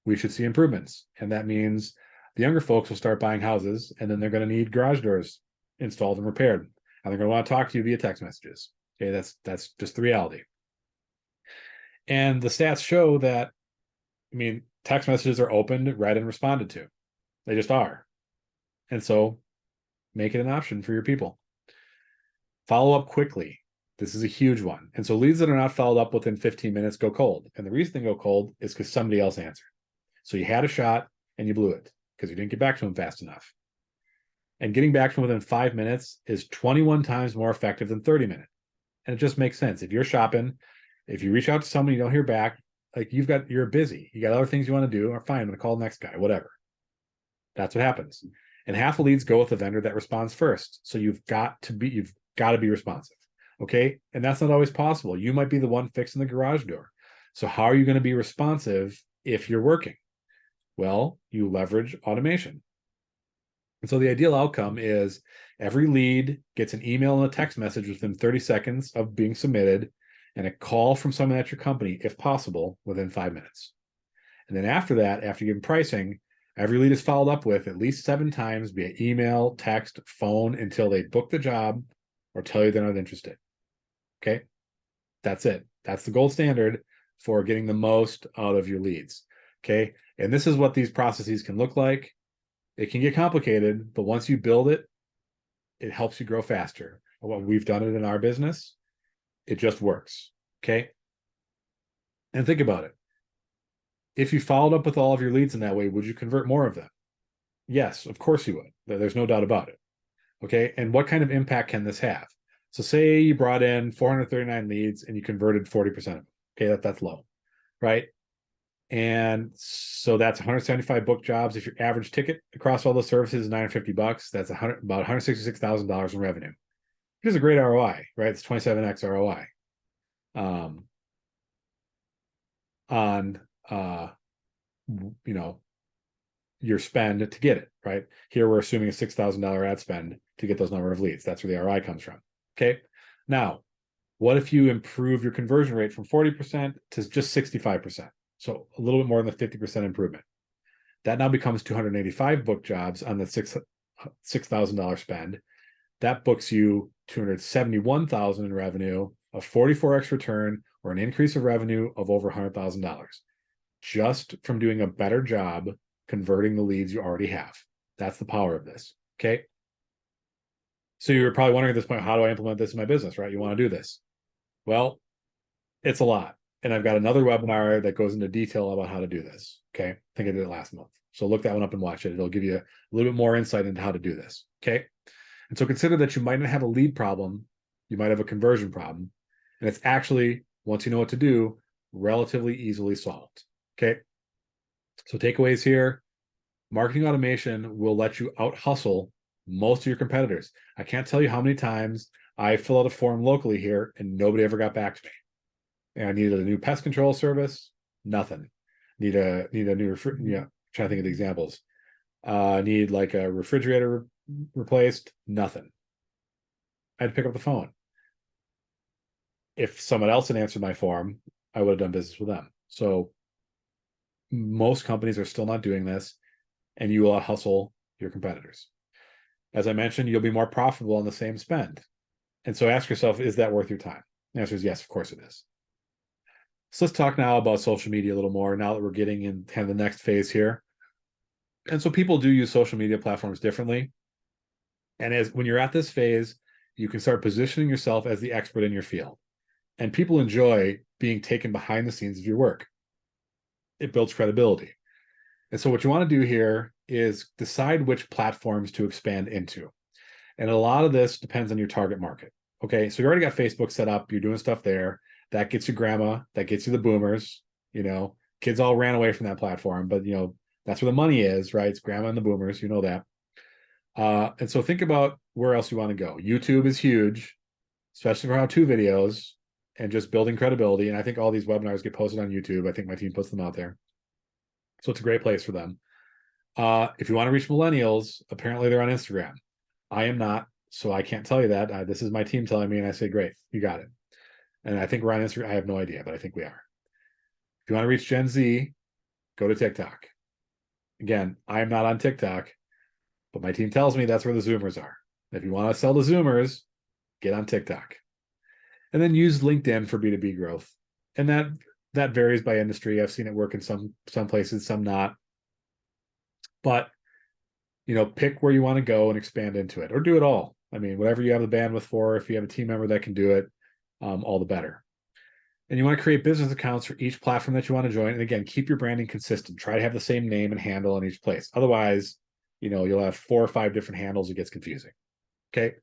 we should see improvements. And that means the younger folks will start buying houses, and then they're going to need garage doors installed and repaired. And they're going to want to talk to you via text messages. Okay, that's just the reality. And the stats show that, text messages are opened, read, and responded to. They just are. And so make it an option for your people. Follow up quickly. This is a huge one. And so leads that are not followed up within 15 minutes go cold. And the reason they go cold is because somebody else answered. So you had a shot and you blew it because you didn't get back to them fast enough. And getting back to them within 5 minutes is 21 times more effective than 30 minutes. And it just makes sense. If you're shopping, if you reach out to someone, you don't hear back, like you're busy. You got other things you want to do, or fine, I'm going to call the next guy, whatever. That's what happens. And half the leads go with the vendor that responds first. So you've got to be responsive. Okay. And that's not always possible. You might be the one fixing the garage door. So how are you going to be responsive if you're working? Well, you leverage automation. And so the ideal outcome is every lead gets an email and a text message within 30 seconds of being submitted, and a call from someone at your company, if possible, within 5 minutes. And then after that, after you give them pricing, every lead is followed up with at least 7 times via email, text, phone, until they book the job or tell you they're not interested. Okay? That's it. That's the gold standard for getting the most out of your leads. Okay? And this is what these processes can look like. It can get complicated, but once you build it, it helps you grow faster. Well, we've done it in our business. It just works. Okay? And think about it. If you followed up with all of your leads in that way, would you convert more of them? Yes, of course you would. There's no doubt about it. Okay? And what kind of impact can this have? So say you brought in 439 leads and you converted 40% of them. Okay, that's low, right? And so that's 175 book jobs. If your average ticket across all the services is $950, that's about $166,000 in revenue, which is a great ROI, right? It's 27x ROI on your spend to get it, right? Here we're assuming a $6,000 ad spend to get those number of leads. That's where the ROI comes from. Okay. Now, what if you improve your conversion rate from 40% to just 65%? So a little bit more than the 50% improvement. That now becomes 285 book jobs on the $6,000 spend. That books you 271,000 in revenue, a 44x return, or an increase of revenue of over $100,000, just from doing a better job converting the leads you already have. That's the power of this. Okay. So you're probably wondering at this point, how do I implement this in my business, right? You want to do this. Well, it's a lot. And I've got another webinar that goes into detail about how to do this. Okay. I think I did it last month. So look that one up and watch it. It'll give you a little bit more insight into how to do this. Okay. And so consider that you might not have a lead problem. You might have a conversion problem. And it's actually, once you know what to do, relatively easily solved. Okay. So takeaways here: marketing automation will let you out hustle most of your competitors. I can't tell you how many times I fill out a form locally here and nobody ever got back to me. And I needed a new pest control service, nothing. Need a new trying to think of the examples. Need like a refrigerator replaced, nothing. I had to pick up the phone. If someone else had answered my form, I would have done business with them. So most companies are still not doing this, and you will hustle your competitors. As I mentioned, you'll be more profitable on the same spend. And so ask yourself, is that worth your time? The answer is yes, of course it is. So let's talk now about social media a little more now that we're getting in kind of the next phase here. And so people do use social media platforms differently. And as when you're at this phase, you can start positioning yourself as the expert in your field. And people enjoy being taken behind the scenes of your work. It builds credibility. And so what you want to do here is decide which platforms to expand into. And a lot of this depends on your target market. Okay, so you already got Facebook set up, you're doing stuff there. That gets you grandma, that gets you the boomers. Kids all ran away from that platform, but that's where the money is, right? It's grandma and the boomers, you know that. And so think about where else you want to go. YouTube is huge, especially for how-to videos and just building credibility. And I think all these webinars get posted on YouTube. I think my team puts them out there. So it's a great place for them. If you want to reach millennials, apparently they're on Instagram. I am not, so I can't tell you that. This is my team telling me, and I say, great, you got it. And I think we're on Instagram. I have no idea, but I think we are. If you want to reach Gen Z, go to TikTok. Again, I am not on TikTok, but my team tells me that's where the Zoomers are. If you want to sell to Zoomers, get on TikTok. And then use LinkedIn for B2B growth. And that varies by industry. I've seen it work in some places, some not. But pick where you want to go and expand into it, or do it all. I mean, whatever you have the bandwidth for. If you have a team member that can do it, all the better. And you want to create business accounts for each platform that you want to join. And again, keep your branding consistent. Try to have the same name and handle in each place. Otherwise, you'll have 4 or 5 different handles. It gets confusing. Okay.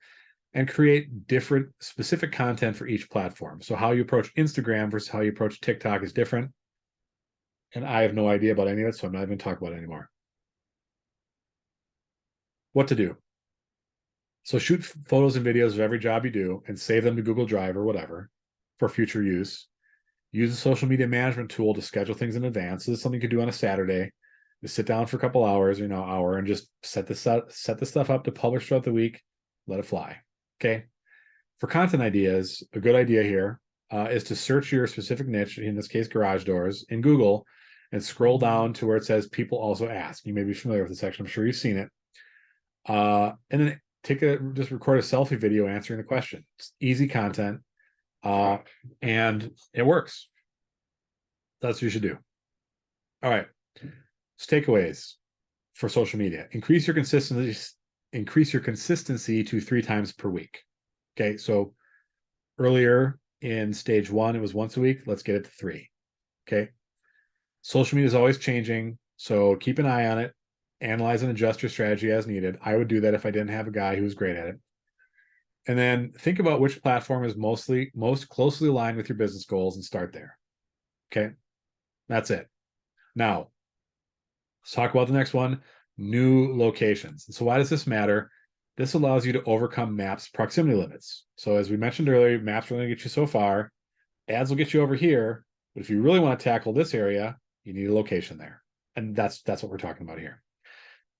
And create different specific content for each platform. So how you approach Instagram versus how you approach TikTok is different. And I have no idea about any of it, so I'm not even talking about it anymore. What to do? So shoot photos and videos of every job you do and save them to Google Drive or whatever for future use. Use a social media management tool to schedule things in advance. This is something you could do on a Saturday. Just sit down for a couple hours, hour, and just set the stuff up to publish throughout the week. Let it fly. Okay. For content ideas, a good idea here is to search your specific niche, in this case, garage doors, in Google, and scroll down to where it says people also ask. You may be familiar with the section. I'm sure you've seen it. And then just record a selfie video answering the question. It's easy content, and it works. That's what you should do. All right. So takeaways for social media: increase your consistency to 3 times per week. Okay, so earlier in stage 1, it was once a week. Let's get it to 3. Okay. Social media is always changing, so keep an eye on it. Analyze and adjust your strategy as needed. I would do that if I didn't have a guy who was great at it. And then think about which platform is most closely aligned with your business goals and start there. Okay. That's it. Now, let's talk about the next one, new locations. And so why does this matter? This allows you to overcome Maps proximity limits. So as we mentioned earlier, Maps are going to get you so far. Ads will get you over here. But if you really want to tackle this area, you need a location there. And that's what we're talking about here.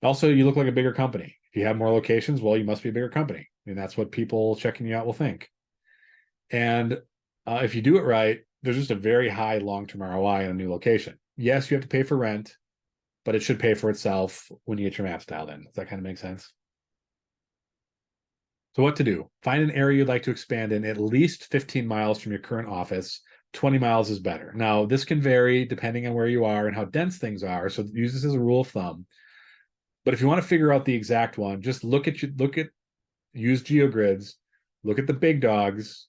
Also, you look like a bigger company. If you have more locations, well, you must be a bigger company. I mean, that's what people checking you out will think. And if you do it right, there's just a very high long-term ROI on a new location. Yes, you have to pay for rent, but it should pay for itself when you get your maps dialed in. Does that kind of make sense? So what to do? Find an area you'd like to expand in at least 15 miles from your current office. 20 miles is better. Now, this can vary depending on where you are and how dense things are. So use this as a rule of thumb. But if you want to figure out the exact one, just use GeoGrids, look at the big dogs,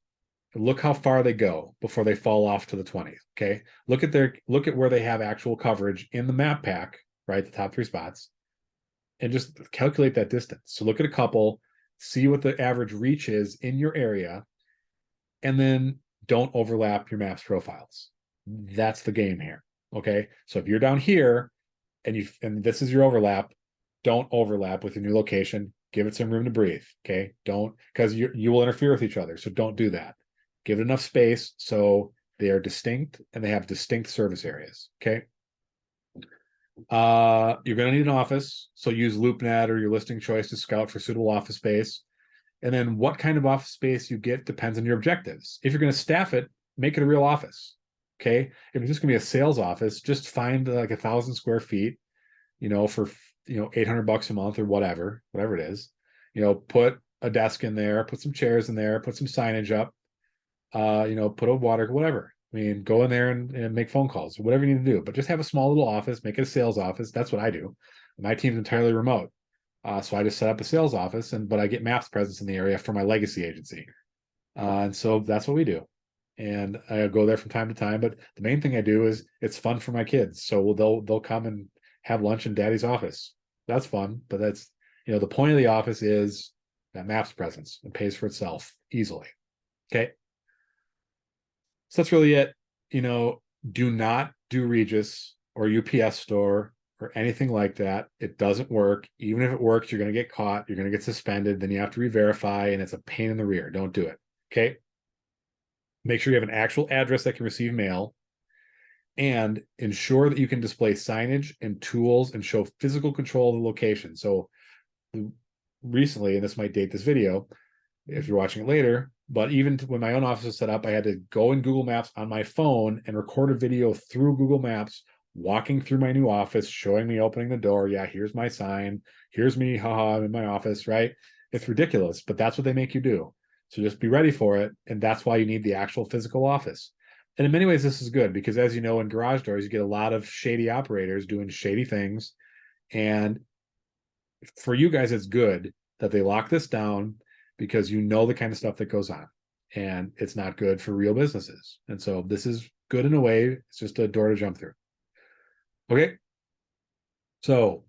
look how far they go before they fall off to the 20s. Okay. Look at where they have actual coverage in the map pack, right? The top 3 spots, and just calculate that distance. So look at a couple, see what the average reach is in your area, and then don't overlap your maps profiles. That's the game here. Okay. So if you're down here and this is your overlap, don't overlap with your new location. Give it some room to breathe. Okay. Don't, because you will interfere with each other. So don't do that. Give it enough space so they are distinct and they have distinct service areas. Okay. You're going to need an office. So use LoopNet or your listing choice to scout for suitable office space. And then what kind of office space you get depends on your objectives. If you're going to staff it, make it a real office. Okay. If it's just going to be a sales office, just find like 1,000 square feet, for $800 a month or whatever it is. Put a desk in there, put some chairs in there, put some signage up, put a water, whatever. I mean, go in there and make phone calls, whatever you need to do, but just have a small little office, make it a sales office. That's what I do. My team's entirely remote. So I just set up a sales office, but I get maps presence in the area for my legacy agency. And so that's what we do. And I go there from time to time. But the main thing I do is it's fun for my kids. So they'll come and have lunch in daddy's office. That's fun. But that's, the point of the office is that maps presence. It pays for itself easily. Okay. So that's really it. Do not do Regis or UPS store or anything like that. It doesn't work. Even if it works, you're going to get caught. You're going to get suspended. Then you have to re-verify, and it's a pain in the rear. Don't do it. Okay. Make sure you have an actual address that can receive mail, and ensure that you can display signage and tools and show physical control of the location. So recently, and this might date this video if you're watching it later, but even when my own office was set up, I had to go in Google Maps on my phone and record a video through Google Maps, walking through my new office, showing me opening the door. Yeah, here's my sign. Here's me. Haha, I'm in my office, right? It's ridiculous, but that's what they make you do. So just be ready for it. And that's why you need the actual physical office. And in many ways, this is good because, as you know, in garage doors, you get a lot of shady operators doing shady things. And for you guys, it's good that they lock this down because you know the kind of stuff that goes on, and it's not good for real businesses. And so this is good in a way. It's just a door to jump through. Okay. So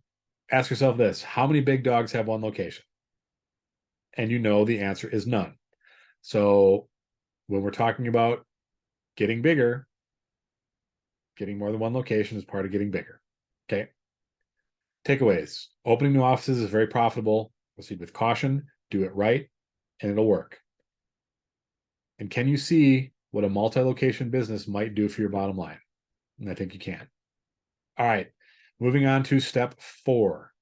ask yourself this: how many big dogs have one location? And the answer is none. So when we're talking about getting bigger, getting more than one location is part of getting bigger. Okay. Takeaways: opening new offices is very profitable. Proceed with caution, do it right, and it'll work. And can you see what a multi-location business might do for your bottom line? And I think you can. All right, moving on to step 4.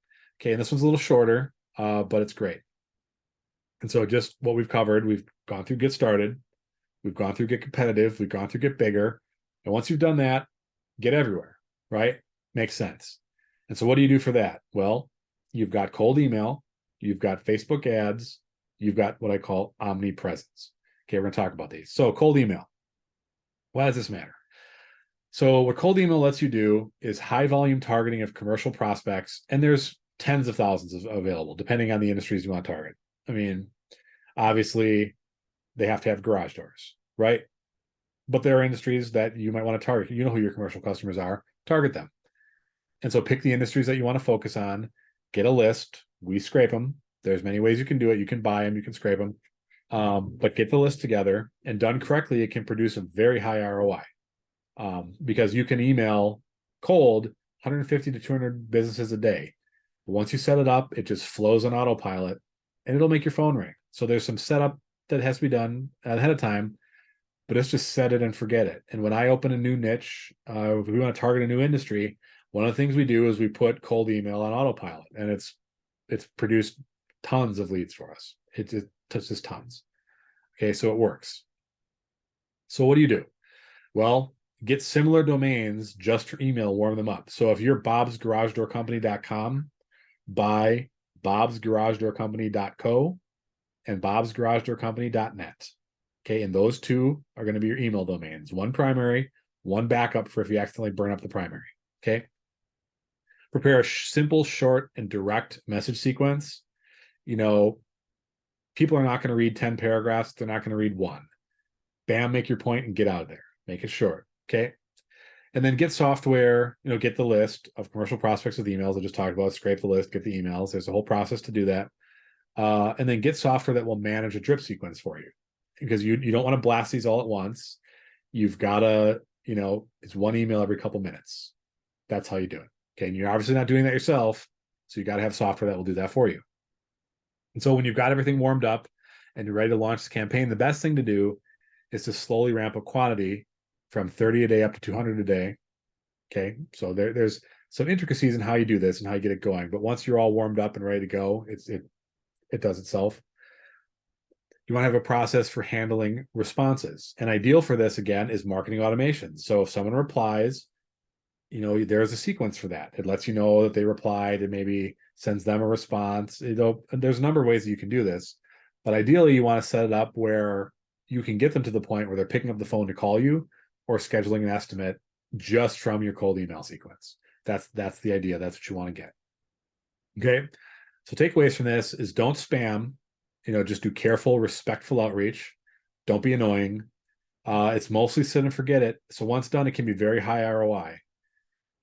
Okay, and this one's a little shorter, but it's great. And so just what we've covered, we've gone through get started, we've gone through get competitive, we've gone through get bigger. And once you've done that, get everywhere, right? Makes sense. And so what do you do for that? Well, you've got cold email, you've got Facebook ads, you've got what I call omnipresence. Okay, we're going to talk about these. So cold email. Why does this matter? So what cold email lets you do is high volume targeting of commercial prospects, and there's tens of thousands available, depending on the industries you want to target. I mean, obviously, they have to have garage doors, right? But there are industries that you might want to target. You know who your commercial customers are. Target them. And so pick the industries that you want to focus on, get a list. We scrape them. There's many ways you can do it. You can buy them, you can scrape them. But get the list together, and done correctly, it can produce a very high ROI. Because you can email cold 150 to 200 businesses a day. But once you set it up, it just flows on autopilot, and it'll make your phone ring. So there's some setup that has to be done ahead of time, but it's just set it and forget it. And when I open a new niche, if we want to target a new industry, one of the things we do is we put cold email on autopilot, and it's produced tons of leads for us. It touches tons. Okay, so it works. So what do? Well, get similar domains just for email, warm them up. So if you're bobsgaragedoorcompany.com, buy bobsgaragedoorcompany.co and bobsgaragedoorcompany.net. Okay, and those two are going to be your email domains. One primary, one backup for if you accidentally burn up the primary. Okay. Prepare a simple, short, and direct message sequence. People are not going to read 10 paragraphs. They're not going to read one. Bam, make your point and get out of there. Make it short. Okay. And then get software, get the list of commercial prospects with emails I just talked about, scrape the list, get the emails. There's a whole process to do that. And then get software that will manage a drip sequence for you, because you don't want to blast these all at once. You've got to, it's one email every couple minutes. That's how you do it. Okay. And you're obviously not doing that yourself. So you got to have software that will do that for you. And so when you've got everything warmed up and you're ready to launch the campaign, the best thing to do is to slowly ramp up quantity from 30 a day up to 200 a day. Okay. So there's some intricacies in how you do this and how you get it going. But once you're all warmed up and ready to go, it does itself. You want to have a process for handling responses. And ideal for this, again, is marketing automation. So if someone replies, there's a sequence for that. It lets you know that they replied and maybe sends them a response. There's a number of ways that you can do this. But ideally, you want to set it up where you can get them to the point where they're picking up the phone to call you, or scheduling an estimate just from your cold email sequence. That's the idea. That's what you want to get. Okay. So takeaways from this is don't spam, just do careful, respectful outreach. Don't be annoying. It's mostly set and forget it. So once done, it can be very high ROI.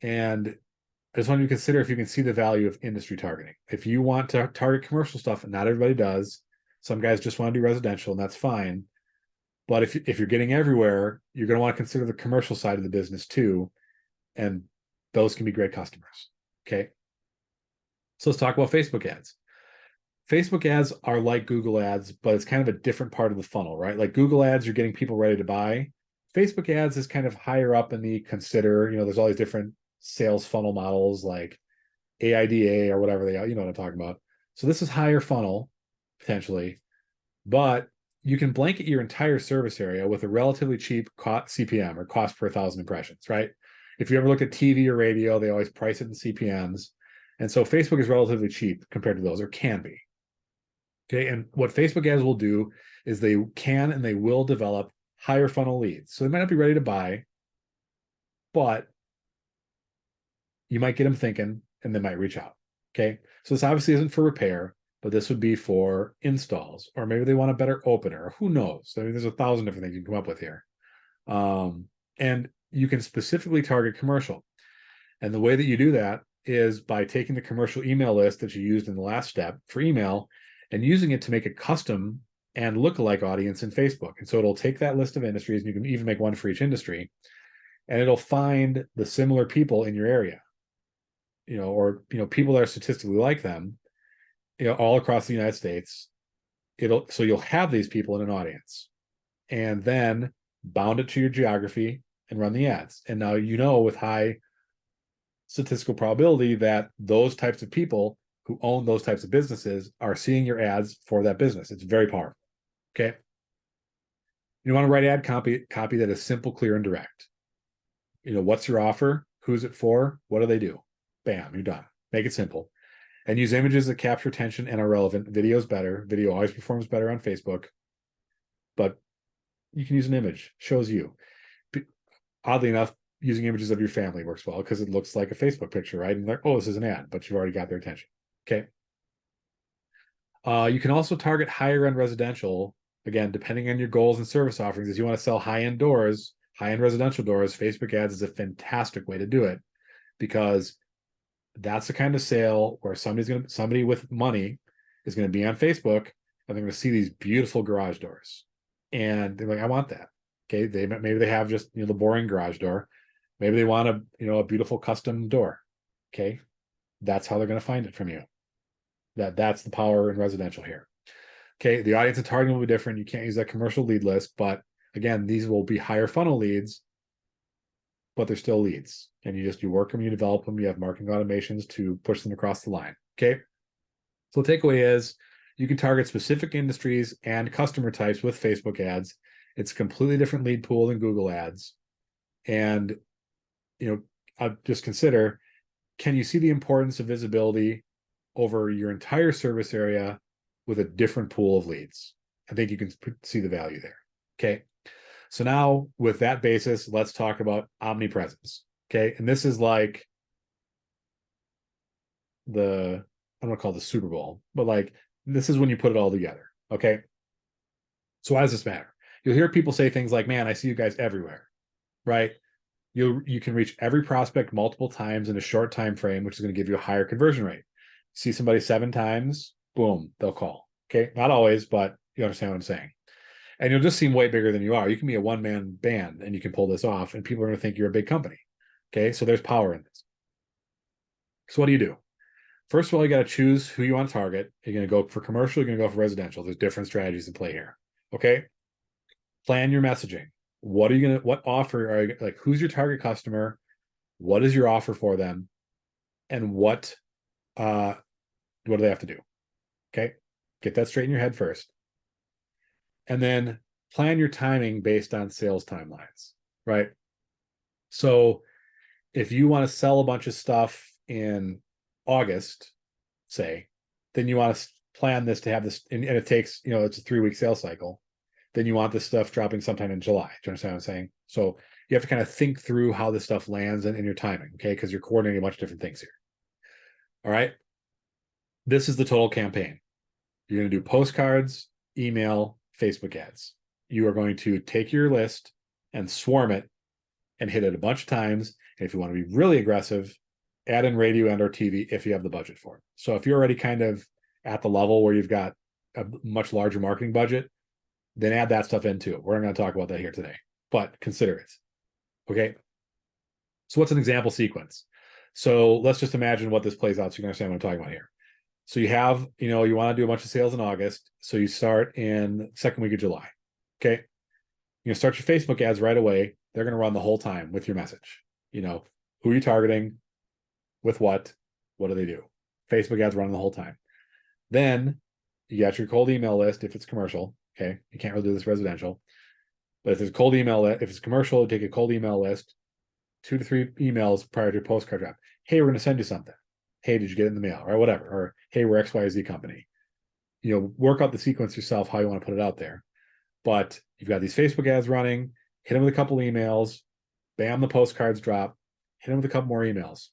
And I just want you to consider if you can see the value of industry targeting. If you want to target commercial stuff, and not everybody does, some guys just want to do residential, and that's fine. But if you're getting everywhere, you're going to want to consider the commercial side of the business too. And those can be great customers. Okay. So let's talk about Facebook ads. Facebook ads are like Google ads, but it's kind of a different part of the funnel, right? Like Google ads, you're getting people ready to buy. Facebook ads is kind of higher up in the consider, there's all these different sales funnel models like AIDA or whatever they are, you know what I'm talking about. So this is higher funnel potentially, but you can blanket your entire service area with a relatively cheap CPM or cost per 1,000 impressions, right? If you ever look at TV or radio, they always price it in CPMs. And so Facebook is relatively cheap compared to those, or can be. Okay. And what Facebook ads will do is they can and they will develop higher funnel leads. So they might not be ready to buy, but you might get them thinking and they might reach out. Okay. So this obviously isn't for repair, but this would be for installs, or maybe they want a better opener, or who knows? I mean, there's 1,000 different things you can come up with here. And you can specifically target commercial. And the way that you do that is by taking the commercial email list that you used in the last step for email and using it to make a custom and lookalike audience in Facebook. And so it'll take that list of industries, and you can even make one for each industry, and it'll find the similar people in your area, or people that are statistically like them, all across the United States. So you'll have these people in an audience, and then bound it to your geography and run the ads. And now with high statistical probability that those types of people who own those types of businesses are seeing your ads for that business. It's very powerful. Okay. You want to write ad copy that is simple, clear, and direct. What's your offer? Who's it for? What do they do? Bam, you're done. Make it simple. And use images that capture attention and are relevant. Video is better. Video always performs better on Facebook. But you can use an image. Shows you. Oddly enough, using images of your family works well because it looks like a Facebook picture, right? And they're like, oh, this is an ad, but you've already got their attention. Okay. You can also target higher end residential. Again, depending on your goals and service offerings, if you want to sell high-end doors, high-end residential doors, Facebook ads is a fantastic way to do it, because that's the kind of sale where somebody with money is going to be on Facebook, and they're going to see these beautiful garage doors, and they're like, I want that. Okay. Maybe they have just the boring garage door. Maybe they want a beautiful custom door. Okay. That's how they're going to find it from you. That's the power in residential here. Okay. The audience and targeting will be different. You can't use that commercial lead list, but again, these will be higher funnel leads, but they're still leads. And you work them, you develop them, you have marketing automations to push them across the line. Okay. So the takeaway is you can target specific industries and customer types with Facebook ads. It's a completely different lead pool than Google ads. And, just consider, can you see the importance of visibility over your entire service area with a different pool of leads? I think you can see the value there. Okay. So now with that basis, let's talk about omnipresence. Okay. And this is like I don't want to call it the Super Bowl, but like this is when you put it all together. Okay. So why does this matter? You'll hear people say things like, man, I see you guys everywhere, right? You can reach every prospect multiple times in a short time frame, which is going to give you a higher conversion rate. See somebody 7 times, boom, they'll call. Okay. Not always, but you understand what I'm saying. And you'll just seem way bigger than you are. You can be a one-man band and you can pull this off, and people are going to think you're a big company. Okay. So there's power in this. So what do you do? First of all, you got to choose who you want to target. You're going to go for commercial, you're going to go for residential. There's different strategies in play here. Okay. Plan your messaging. What offer are you, like, who's your target customer? What is your offer for them? And what do they have to do? Okay. Get that straight in your head first. And then plan your timing based on sales timelines, right? So if you want to sell a bunch of stuff in August, say, then you want to plan this to have this, and it takes, it's a 3-week sales cycle. Then you want this stuff dropping sometime in July. Do you understand what I'm saying? So you have to kind of think through how this stuff lands and in your timing, okay? Because you're coordinating a bunch of different things here. All right. This is the total campaign. You're going to do postcards, email, Facebook ads. You are going to take your list and swarm it and hit it a bunch of times. And if you want to be really aggressive, add in radio and or TV if you have the budget for it. So if you're already kind of at the level where you've got a much larger marketing budget, then add that stuff into it. We're not going to talk about that here today, but consider it. Okay. So what's an example sequence? So let's just imagine what this plays out so you can understand what I'm talking about here. So you have, you want to do a bunch of sales in August. So you start in second week of July. Okay. Start your Facebook ads right away. They're going to run the whole time with your message. Who are you targeting? With what? What do they do? Facebook ads running the whole time. Then you got your cold email list if it's commercial. Okay. You can't really do this residential. But if it's cold email, if it's commercial, take a cold email list, 2 to 3 emails prior to your postcard drop. Hey, we're going to send you something. Hey, did you get it in the mail? Or whatever. Or hey, we're XYZ company. Work out the sequence yourself, how you want to put it out there. But you've got these Facebook ads running, hit them with a couple emails, bam, the postcards drop, hit them with a couple more emails.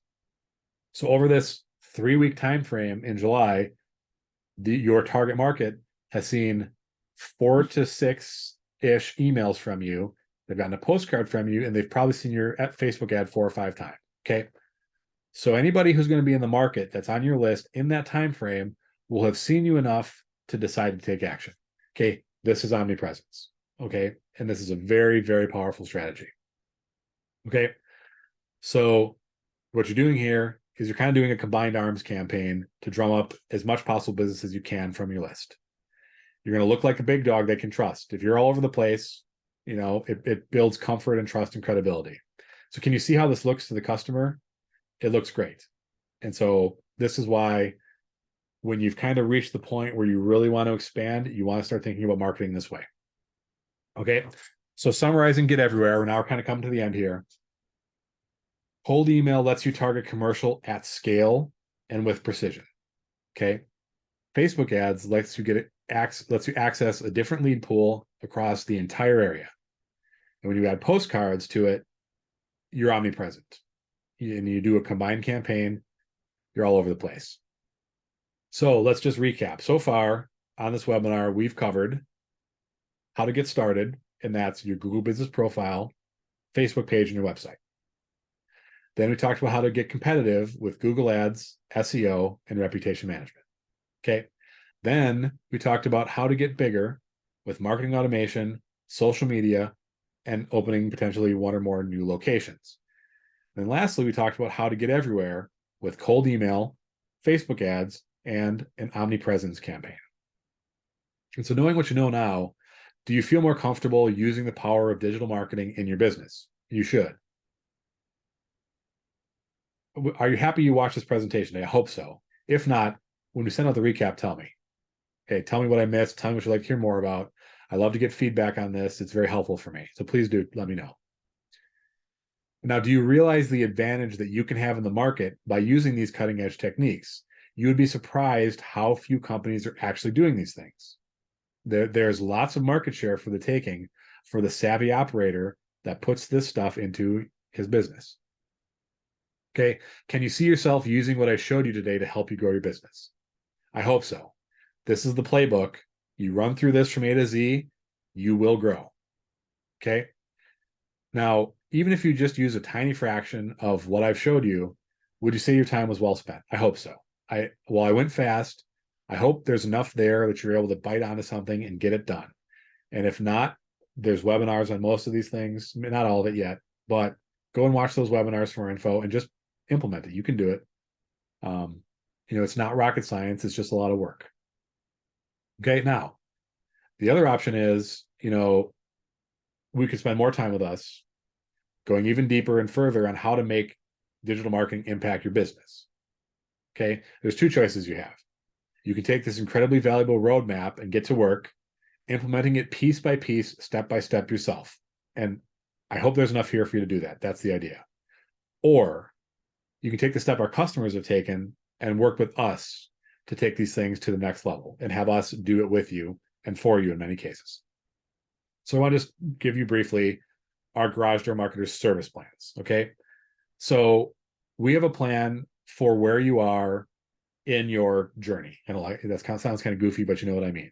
So over this 3-week time frame in July, your target market has seen 4 to 6-ish emails from you. They've gotten a postcard from you, and they've probably seen your Facebook ad 4 or 5 times. Okay. So anybody who's going to be in the market that's on your list in that time frame will have seen you enough to decide to take action. Okay. This is omnipresence. Okay. And this is a very, very powerful strategy. Okay. So what you're doing here is you're kind of doing a combined arms campaign to drum up as much possible business as you can from your list. You're going to look like a big dog they can trust. If you're all over the place, it builds comfort and trust and credibility. So can you see how this looks to the customer? It looks great. And so this is why when you've kind of reached the point where you really want to expand, you want to start thinking about marketing this way. Okay. So summarizing, get everywhere. We're now kind of coming to the end here. Cold email lets you target commercial at scale and with precision. Okay. Facebook ads lets you access a different lead pool across the entire area. And when you add postcards to it, you're omnipresent. And you do a combined campaign, you're all over the place. So let's just recap. So far on this webinar, we've covered how to get started, and that's your Google Business Profile, Facebook page, and your website. Then we talked about how to get competitive with Google Ads, SEO, and reputation management. Okay. Then we talked about how to get bigger with marketing automation, social media, and opening potentially 1 or more new locations. And lastly, we talked about how to get everywhere with cold email, Facebook ads, and an omnipresence campaign. And so knowing what you know now, do you feel more comfortable using the power of digital marketing in your business? You should. Are you happy you watched this presentation today? I hope so. If not, when we send out the recap, tell me. Okay, tell me what I missed. Tell me what you'd like to hear more about. I love to get feedback on this. It's very helpful for me. So please do let me know. Now, do you realize the advantage that you can have in the market by using these cutting edge techniques? You would be surprised how few companies are actually doing these things. There's lots of market share for the taking for the savvy operator that puts this stuff into his business. Okay, can you see yourself using what I showed you today to help you grow your business? I hope so. This is the playbook. You run through this from A to Z, you will grow. Okay. Now, even if you just use a tiny fraction of what I've showed you, would you say your time was well spent? I hope so. I went fast. I hope there's enough there that you're able to bite onto something and get it done. And if not, there's webinars on most of these things, not all of it yet, but go and watch those webinars for more info and just implement it. You can do it. It's not rocket science. It's just a lot of work. Okay. Now, the other option is, we could spend more time with us going even deeper and further on how to make digital marketing impact your business. Okay. There's 2 choices you have. You can take this incredibly valuable roadmap and get to work implementing it piece by piece, step by step yourself. And I hope there's enough here for you to do that. That's the idea. Or you can take the step our customers have taken and work with us to take these things to the next level and have us do it with you and for you in many cases. So I want to just give you briefly our garage door marketers service plans. Okay. So we have a plan for where you are in your journey. And that sounds kind of goofy, but you know what I mean.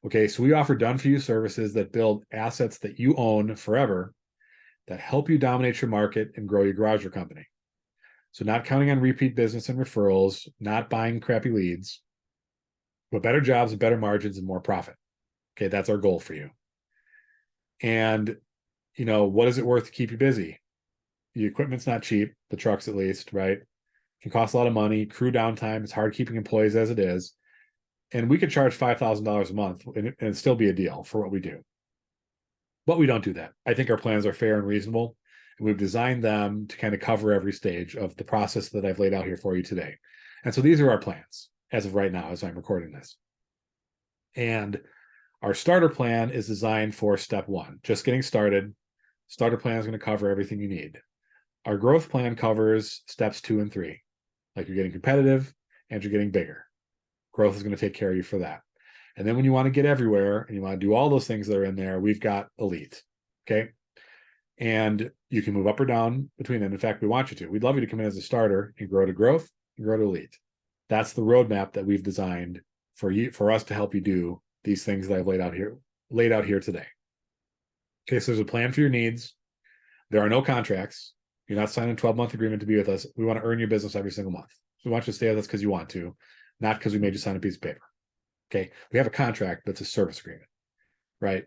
Okay. So we offer done for you services that build assets that you own forever that help you dominate your market and grow your garage door company. So not counting on repeat business and referrals, not buying crappy leads, but better jobs and better margins and more profit. Okay. That's our goal for you. And, what is it worth to keep you busy? The equipment's not cheap, the trucks at least, right? It can cost a lot of money, crew downtime. It's hard keeping employees as it is. And we could charge $5,000 a month and it'd still be a deal for what we do. But we don't do that. I think our plans are fair and reasonable. And we've designed them to kind of cover every stage of the process that I've laid out here for you today. And so these are our plans as of right now, as I'm recording this. And our starter plan is designed for step one, just getting started. Starter plan is going to cover everything you need. Our growth plan covers steps 2 and 3, like you're getting competitive and you're getting bigger. Growth is going to take care of you for that. And then when you want to get everywhere and you want to do all those things that are in there, we've got elite. Okay. And you can move up or down between them. In fact, we want you to. We'd love you to come in as a starter and grow to growth and grow to elite. That's the roadmap that we've designed for us to help you do these things that I've laid out here today. Okay, so there's a plan for your needs. There are no contracts. You're not signing a 12-month agreement to be with us. We want to earn your business every single month. So we want you to stay with us because you want to, not because we made you sign a piece of paper. Okay, we have a contract that's a service agreement, right?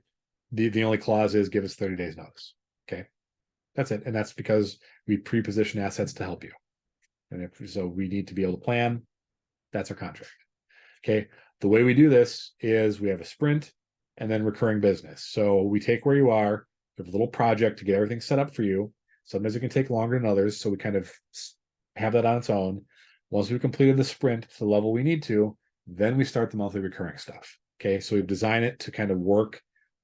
The only clause is give us 30 days notice. Okay, that's it. And that's because we pre-position assets to help you. And so we need to be able to plan. That's our contract. Okay, the way we do this is we have a sprint and then recurring business. So we take where you are, we have a little project to get everything set up for you. Sometimes it can take longer than others. So we kind of have that on its own. Once we've completed the sprint to the level we need to, then we start the monthly recurring stuff. Okay, so we've designed it to kind of work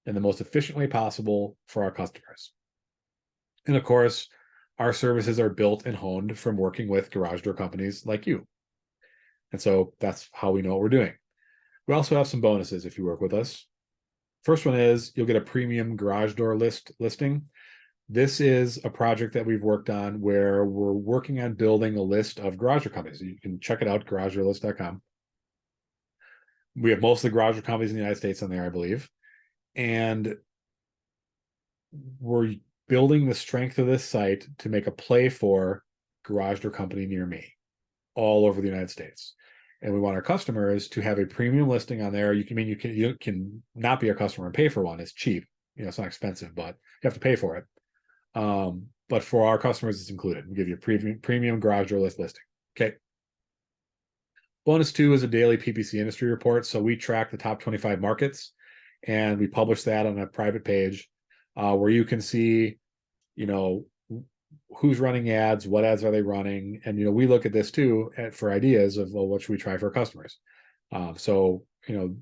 in the most efficient way possible for our customers. And of course, our services are built and honed from working with garage door companies like you. And so that's how we know what we're doing. We also have some bonuses if you work with us. First one is you'll get a premium garage door listing. This is a project that we've worked on where we're working on building a list of garage door companies. You can check it out, garagedoorlist.com. We have most of the garage door companies in the United States on there, I believe. And we're building the strength of this site to make a play for garage door company near me all over the United States. And we want our customers to have a premium listing on there. You can not be a customer and pay for one. It's cheap. It's not expensive, but you have to pay for it. But for our customers, it's included. We give you a premium garage door list listing. Okay. Bonus 2 is a daily PPC industry report. So we track the top 25 markets and we publish that on a private page where you can see, who's running ads, what ads are they running? And, we look at this too for ideas of, well, what should we try for our customers? So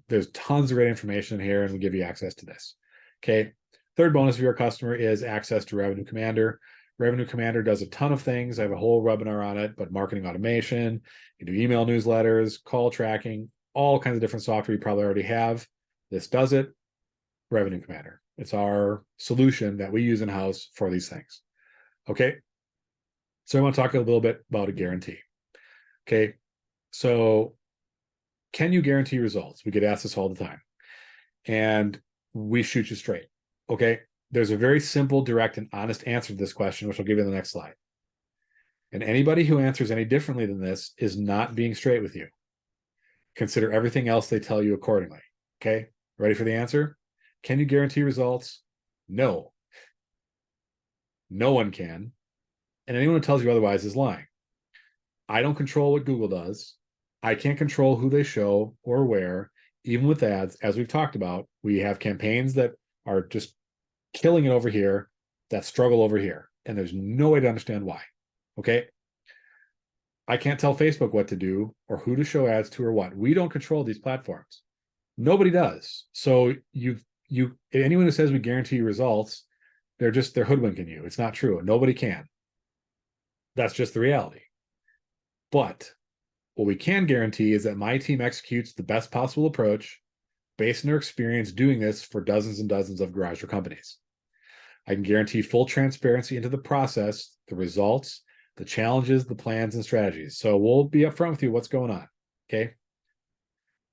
there's tons of great information in here and we give you access to this. Okay. Third bonus for your customer is access to Revenue Commander. Revenue Commander does a ton of things. I have a whole webinar on it, but marketing automation, you do email newsletters, call tracking, all kinds of different software you probably already have. This does it. Revenue Commander. It's our solution that we use in-house for these things. Okay. So I want to talk a little bit about a guarantee. Okay. So can you guarantee results? We get asked this all the time. And we shoot you straight. Okay. There's a very simple, direct, and honest answer to this question, which I'll give you in the next slide. And anybody who answers any differently than this is not being straight with you. Consider everything else they tell you accordingly. Okay. Ready for the answer? Can you guarantee results? No. No one can. And anyone who tells you otherwise is lying. I don't control what Google does. I can't control who they show or where. Even with ads, as we've talked about, we have campaigns that are just killing it over here that struggle over here. And there's no way to understand why. Okay. I can't tell Facebook what to do or who to show ads to or what. We don't control these platforms. Nobody does. So anyone who says we guarantee results, they're hoodwinking you. It's not true. Nobody can. That's just the reality. But what we can guarantee is that my team executes the best possible approach based on their experience doing this for dozens and dozens of garage door companies. I can guarantee full transparency into the process, the results, the challenges, the plans, and strategies. So we'll be upfront with you what's going on. Okay.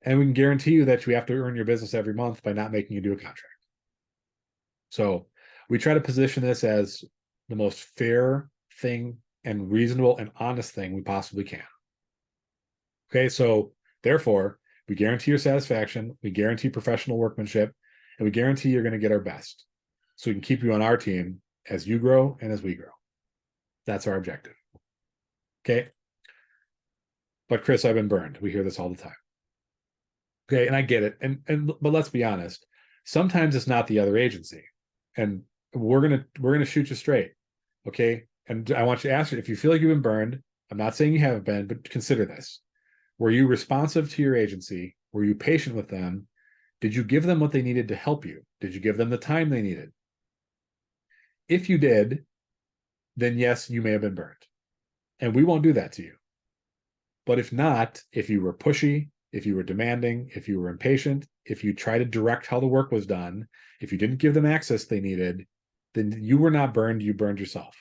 And we can guarantee you that you have to earn your business every month by not making you do a contract. So we try to position this as the most fair thing and reasonable and honest thing we possibly can. Okay. So therefore, we guarantee your satisfaction, we guarantee professional workmanship, and we guarantee you're going to get our best. So we can keep you on our team as you grow and as we grow. That's our objective. Okay. But Chris, I've been burned. We hear this all the time. Okay, and I get it. But let's be honest. Sometimes it's not the other agency. And we're gonna shoot you straight. Okay. And I want you to ask you if you feel like you've been burned. I'm not saying you haven't been, but consider this. Were you responsive to your agency? Were you patient with them? Did you give them what they needed to help you? Did you give them the time they needed? If you did, then yes, you may have been burned. And we won't do that to you. But if not, if you were pushy, if you were demanding, if you were impatient, if you tried to direct how the work was done, if you didn't give them access they needed, then you were not burned, you burned yourself.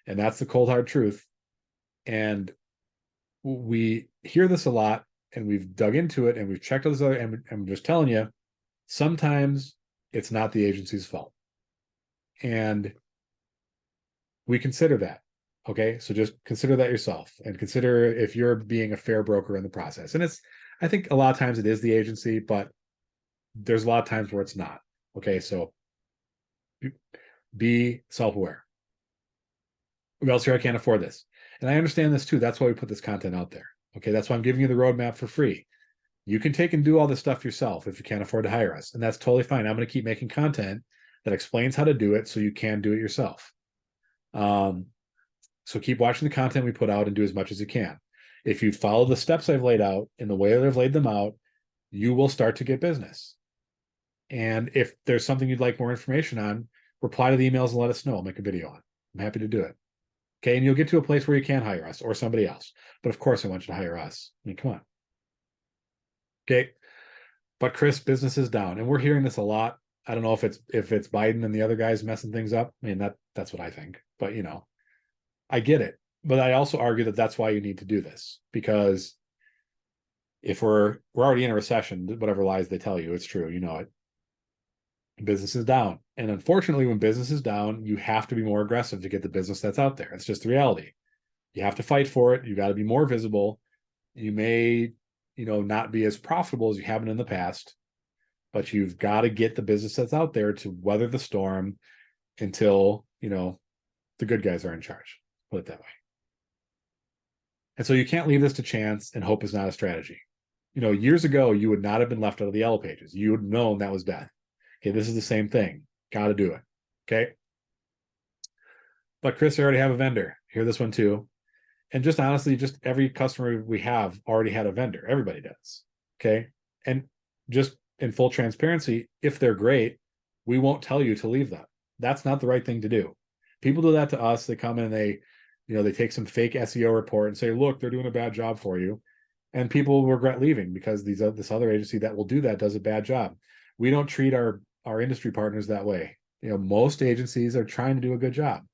And that's the cold hard truth. And we hear this a lot, and we've dug into it, and we've checked all this other, and I'm just telling you, sometimes it's not the agency's fault. And we consider that. Okay. So just consider that yourself, and consider if you're being a fair broker in the process. And I think a lot of times it is the agency, but there's a lot of times where it's not. Okay. So be self-aware. Who else here? I can't afford this. And I understand this too. That's why we put this content out there. Okay. That's why I'm giving you the roadmap for free. You can take and do all this stuff yourself if you can't afford to hire us. And that's totally fine. I'm going to keep making content that explains how to do it so you can do it yourself. So keep watching the content we put out and do as much as you can. If you follow the steps I've laid out in the way that I've laid them out, you will start to get business. And if there's something you'd like more information on, reply to the emails and let us know. I'll make a video on it. I'm happy to do it. Okay. And you'll get to a place where you can hire us or somebody else. But of course, I want you to hire us. I mean, come on. Okay. But Chris, business is down. And we're hearing this a lot. I don't know if it's Biden and the other guys messing things up. I mean, that's what I think. But I get it, but I also argue that that's why you need to do this, because if we're already in a recession, whatever lies they tell you, it's true. You know it. Business is down. And unfortunately, when business is down, you have to be more aggressive to get the business that's out there. It's just the reality. You have to fight for it. You got to be more visible. You may, not be as profitable as you have been in the past, but you've got to get the business that's out there to weather the storm until, the good guys are in charge. Put it that way. And so you can't leave this to chance, and hope is not a strategy. Years ago, you would not have been left out of the yellow pages. You would have known that was death. Okay, this is the same thing. Got to do it. Okay. But Chris, I already have a vendor. Hear this one too. And just honestly, just every customer we have already had a vendor. Everybody does. Okay. And just in full transparency, if they're great, we won't tell you to leave them. That's not the right thing to do. People do that to us. They come in and they take some fake SEO report and say, look, they're doing a bad job for you. And people regret leaving because this other agency that will do that does a bad job. We don't treat our industry partners that way. Most agencies are trying to do a good job.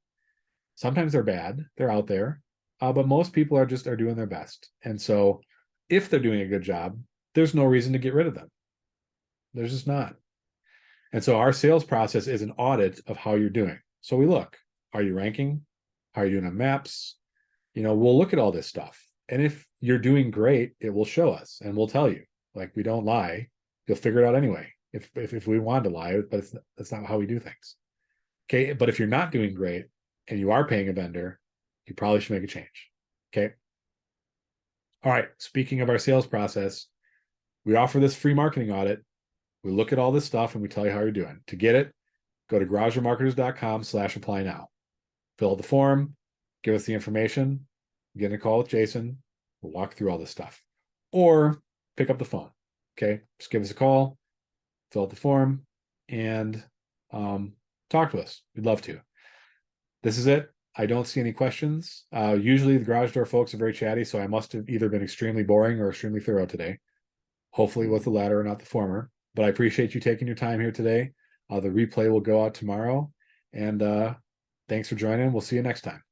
Sometimes they're bad. They're out there. But most people are doing their best. And so if they're doing a good job, there's no reason to get rid of them. There's just not. And so our sales process is an audit of how you're doing. So we look, are you ranking? How are you doing on maps? We'll look at all this stuff. And if you're doing great, it will show us and we'll tell you. Like, we don't lie. You'll figure it out anyway. If we wanted to lie, but that's not how we do things. Okay. But if you're not doing great and you are paying a vendor, you probably should make a change. Okay. All right. Speaking of our sales process, we offer this free marketing audit. We look at all this stuff and we tell you how you're doing. To get it, go to garagemarketers.com/apply now. Fill out the form, give us the information, get in a call with Jason. We'll walk through all this stuff. Or pick up the phone. Okay. Just give us a call, fill out the form, and talk to us. We'd love to. This is it. I don't see any questions. Usually the garage door folks are very chatty, so I must have either been extremely boring or extremely thorough today. Hopefully with the latter and not the former. But I appreciate you taking your time here today. The replay will go out tomorrow. And thanks for joining. We'll see you next time.